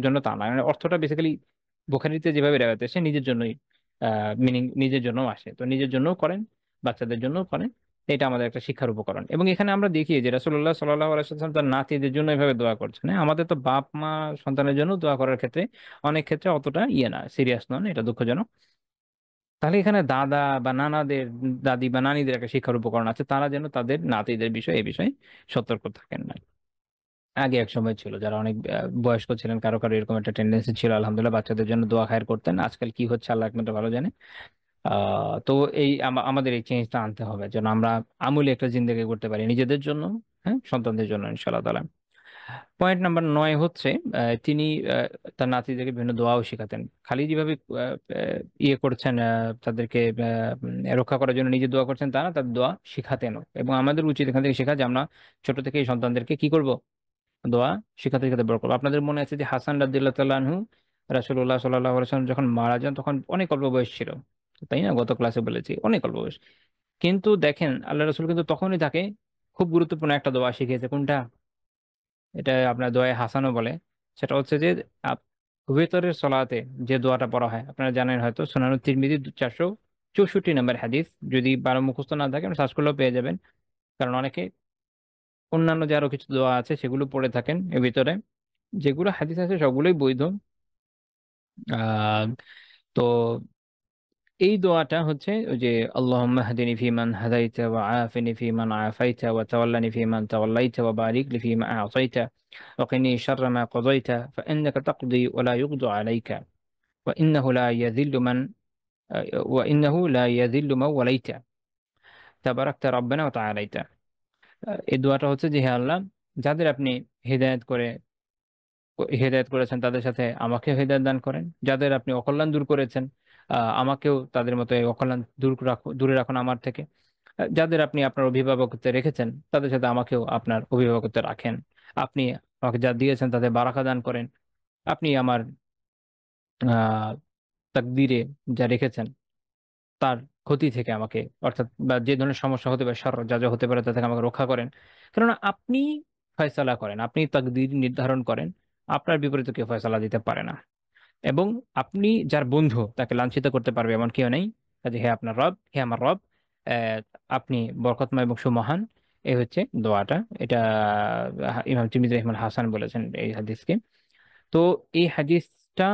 জন্য তা না। মানে অর্থটা বেসিক্যালি বুখারীতে যেভাবে রেওয়ায়াত এসেছে নিজের জন্যই, মিনিং নিজের জন্য আসে। তো নিজের জন্য করেন, বাচ্চাদের জন্য করেন। এটা আমাদের একটা শিক্ষার উপকরণ। এবং এখানে আমরা দেখি যে রাসূলুল্লাহ সাল্লাল্লাহু আলাইহি ওয়াসাল্লাম তার নাতিদের জন্য এভাবে দোয়া করছেন। হ্যাঁ, আমাদের তো বাপ মা সন্তানের জন্য দোয়া করার ক্ষেত্রে অনেক ক্ষেত্রে অতটা না, সিরিয়াস নন, এটা দুঃখজনক। তাহলে এখানে দাদা বা নানাদের, দাদি বা নানিদের একটা শিক্ষার উপকরণ আছে, তারা যেন তাদের নাতিদের বিষয়ে এই বিষয়ে সতর্ক থাকেন না। আগে এক সময় ছিল যারা অনেক বয়স্ক ছিলেন, কারো কারো এরকম একটা টেন্ডেন্সি ছিল, আলহামদুলিল্লাহ বাচ্চাদের জন্য দোয়া খায়ের করতেন। আজকাল কি হচ্ছে আল্লাহ একমাত্র ভালো জানে। তো এই আমাদের এই চেঞ্জটা আনতে হবে যেন আমরা আমূলে একটা জিন্দেগি করতে পারি নিজেদের জন্য, হ্যাঁ, সন্তানদের জন্য ইনশাআল্লাহ তাআলা। পয়েন্ট নাম্বার 9 হচ্ছে তিনি তার নাতিদেরকে বিভিন্ন দোয়াও শেখাতেন। খালি যেভাবে ইয়ে করছেন, তাদেরকে রক্ষা করার জন্য নিজে দোয়া করছেন তা না, তার দোয়া শিখাতেনও। এবং আমাদের উচিত এখান থেকে শেখা যে আমরা ছোট থেকে এই সন্তানদেরকে কি করব, দোয়া শিখাতে শিখাতে বড় করবো। আপনাদের মনে আছে যে হাসান রাদিয়াল্লাহু তাআলা আনহু, রাসূলুল্লাহ সাল্লাল্লাহু আলাইহি ওয়াসাল্লাম যখন মারা যান তখন অনেক অল্প বয়স ছিল, তাই না? গত ক্লাসে বলেছি অনেক অল্প বয়স। কিন্তু দেখেন আল্লাহ রাসূল কিন্তু তখনই তাকে খুব গুরুত্বপূর্ণ একটা দোয়া শিখিয়েছে। কোনটা? এটা আপনার দোয়া হাসানও বলে। সেটা হচ্ছে যে ভেতরের সলাতে যে দোয়াটা পড়া হয়, আপনারা জানেন হয়তো, সুনানুত তিরমিজি 464 নম্বর হাদিস। যদি বারো মুখস্থ না থাকে সার্চ করলেও পেয়ে যাবেন। কারণ অনেকে অন্যান্য যে আরো কিছু দোয়া আছে সেগুলো পড়ে থাকেন এর ভিতরে, যেগুলো হাদিস আছে সবগুলোই বৈধ। আহ তো এই দোয়াটা হচ্ছে ওই যে আল্লাহুম্মা হদিনি ফিমান হাদাইতা ওয়া আফিনি ফিমান আফাইতা ওয়া তাওয়াল্লানি ফিমান তাওয়াল্লাইতা ওয়া বারিক লি ফিমা আ'তাইতা ওয়া কিনি শাররা মা কাযাইতা ফাইন্নাকা তাকদি ওয়া লা ইউকদা আলাইকা ওয়া ইন্নাহু লা ইয়াযিল্লু মান ওয়া ইন্নাহু লা ইয়াযিল্লু মান ওয়ালাইতা তাবারাকতা রাব্বানা ওয়া তাআলাইতা। এই দোয়াটা হচ্ছে যে, হে আল্লাহ, যাদের আপনি হিদায়াত করে হেদায়েত করেছেন তাদের সাথে আমাকে হেদায়েত দান করেন, যাদের আপনি অকল্যাণ দূর করেছেন আমাকেও তাদের মতো এই অকল্যাণ দূরে রাখুন আমার থেকে। যাদের আপনি আপনার অভিভাবকত্বে রেখেছেন তাদের সাথে আমাকেও আপনার অভিভাবকত্বে রাখেন। আপনি আমাকে যা দিয়েছেন তাতে বারাকা দান করেন। আপনি আমার আহ তাকদীরে যা রেখেছেন তার ক্ষতি থেকে আমাকে, অর্থাৎ বা যে ধরনের সমস্যা হতে পারে, যা যা হতে পারে তা থেকে আমাকে রক্ষা করেন। কেননা আপনি ফয়সালা করেন, আপনি তাকদীর নির্ধারণ করেন, আপনার বিপরীতে কেউ ফয়সালা দিতে পারে না। এবং আপনি যার বন্ধু তাকে লাঞ্ছিত করতে পারবে এমন কেউ নেই। কাজে হে আপনার রব, হে আমার রব, আহ, আপনি বরকতময় এবং সুমহান। এই হচ্ছে দোয়াটা। এটা ইমাম তিরমিজি রহমান হাসান বলেছেন এই হাদিসকে। তো এই হাদিসটা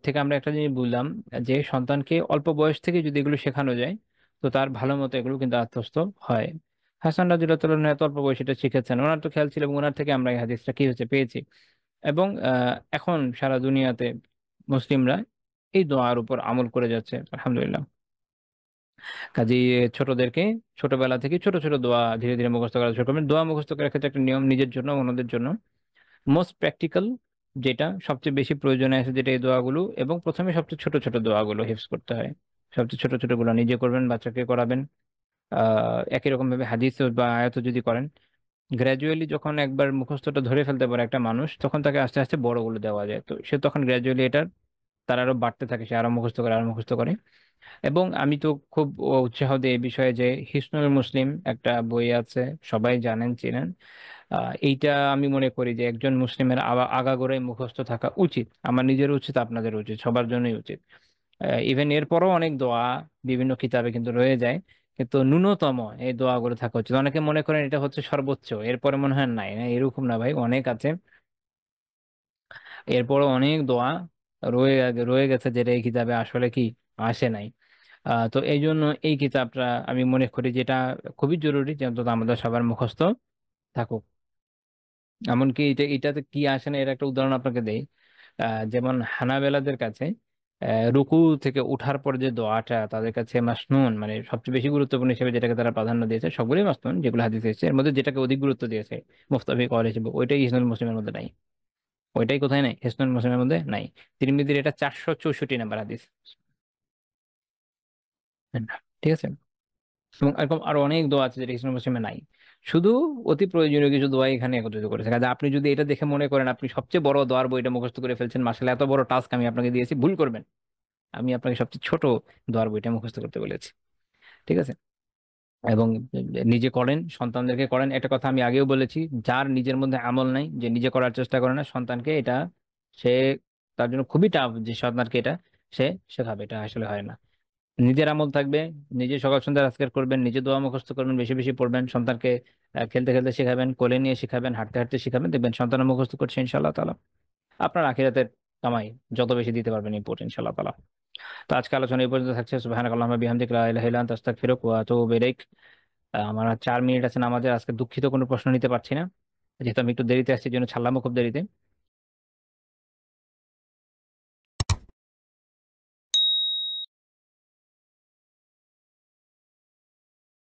থেকে আমরা একটা জিনিস বুঝলাম, যে সন্তানকে অল্প বয়স থেকে যদি এগুলো শেখানো যায় তো তার ভালো মতো এগুলো কিন্তু আত্মস্থ হয়। হাসান রাদিয়াল্লাহু তাআলা এত অল্প বয়সে এটা শিখেছেন, ওনার তো খেয়াল ছিল এবং ওনার থেকে আমরা এই হাদিসটা কি হচ্ছে পেয়েছি। এবং এখন সারা দুনিয়াতে মুসলিমরা এই দোয়ার উপর আমল করে যাচ্ছে আলহামদুলিল্লাহ। কাজে ছোটদেরকে ছোটবেলা থেকে ছোট ছোট দোয়া ধীরে ধীরে মুখস্থ করা শুরু করবেন। দোয়া মুখস্থ করার ক্ষেত্রে একটা নিয়ম নিজের জন্য অন্যদের জন্য। মোস্ট প্র্যাকটিক্যাল যেটা সবচেয়ে বেশি প্রয়োজনে আছে যেটা এই দোয়াগুলো, এবং প্রথমে সবচেয়ে ছোট ছোট দোয়াগুলো হিফজ করতে হয়। সবচেয়ে ছোট ছোট গুলো নিজে করবেন, বাচ্চাকে করাবেন। একই রকম ভাবে হাদিস বা আয়াত যদি করেন, গ্র্যাজুয়ালি যখন একবার মুখস্থটা ধরে ফেলতে পারে একটা মানুষ, তখন তাকে আস্তে আস্তে বড়গুলো দেওয়া যায়, তো সে তখন গ্র্যাজুয়ালি এটা তার আরো বাড়তে থাকে, সে আরো মুখস্থ করে আরো মুখস্থ করে। এবং আমি তো খুব উৎসাহ দিই এই বিষয়ে যে হিসনুল মুসলিম একটা বই আছে, সবাই জানেন চিনেন। এইটা আমি মনে করি যে একজন মুসলিমের আগাগোড়াই মুখস্থ থাকা উচিত। আমার নিজের উচিত, আপনাদের উচিত, সবার জন্যই উচিত। ইভেন এরপরও অনেক দোয়া বিভিন্ন কিতাবে কিন্তু রয়ে যায়, কিন্তু ন্যূনতম এই দোয়াগুলো থাকা উচিত। অনেকে মনে করেন এটা হচ্ছে সর্বোচ্চ, এরপরে মনে হয় নাই, না এরকম না ভাই, অনেক আছে। এরপরও অনেক দোয়া রয়ে গেছে যেটা এই কিতাবে আসলে কি আসে নাই। তো এই জন্য এই কিতাবটা আমি মনে করি যেটা খুবই জরুরি যে অন্তত আমাদের সবার মুখস্থ থাকুক। এমনকি এটাতে কি আসে না, এর একটা উদাহরণ আপনাকে দেই। যেমন হানাবেলাদের কাছে রুকু থেকে উঠার পর যে দোয়াটা তাদের কাছে মাসনুন, মানে সবচেয়ে বেশি গুরুত্বপূর্ণ হিসেবে যেটাকে তারা প্রাধান্য দিয়েছে, সবগুলোই মাসনুন যেগুলো হাদিসে এসেছে, এর মধ্যে যেটাকে অধিক গুরুত্ব দিয়েছে মুফতাহি কওয়াল হিসেবে, ওইটাই ইসলাম মুসলিমের মধ্যে নাই। ওইটাই কোথায় নাই? হিসনুল মুসলিমের মধ্যে নাই। তিরমিজির এটা 464 নম্বর হাদিস। ঠিক আছে। এবং এরকম আরো অনেক দোয়া আছে যেটা ইসলাম মুসলিমে নাই। শুধু অতি প্রয়োজনীয় কিছু দোয়া এখানে একত্রিত করেছে। কাজে আপনি যদি এটা দেখে মনে করেন আপনি সবচেয়ে বড় দোয়ার বইটা মুখস্থ করে ফেলছেন, মাশাআল্লাহ এত বড় টাস্ক আমি আপনাকে দিয়েছি, ভুল করবেন। আমি আপনাকে সবচেয়ে ছোট দোয়ার বইটা মুখস্থ করতে বলেছি। ঠিক আছে। এবং নিজে করেন, সন্তানদেরকে করেন। একটা কথা আমি আগেও বলেছি, যার নিজের মধ্যে আমল নাই, যে নিজে করার চেষ্টা করে না, সন্তানকে এটা সে, তার জন্য খুবই টাফ যে সন্তানকে এটা সে শেখাবে, এটা আসলে হয় না। নিজের আমল থাকবে, নিজে সকাল সন্ধ্যা আজকার করবেন, নিজে দোয়া মুখস্থ করবেন, বেশি বেশি পড়বেন, সন্তানকে খেলতে খেলতে শেখাবেন, কোলে নিয়ে শেখাবেন, হাঁটতে হাঁটতে শেখাবেন, দেখবেন সন্তান মুখস্থ করছে ইনশাআল্লাহ তাআলা। আপনার আখিরাতের কামাই যত বেশি দিতে পারবেন ইম্পোর্ট ইনশাআল্লাহ তাআলা। তো আজকে আলোচনা এই পর্যন্ত থাকছে। সুবহানাকাল্লাহুম্মা বিহামদিকা লা ইলাহা ইল্লা আনতা আস্তাগফিরুকা ওয়া আতুবু ইলাইক। আমার আর 4 মিনিট আছে নামাজের, আজকে দুঃখিত কোনো প্রশ্ন নিতে পারছি না, যেহেতু আমি একটু দেরিতে আসছি, এই জন্য ছাড়লামও খুব দেরিতে।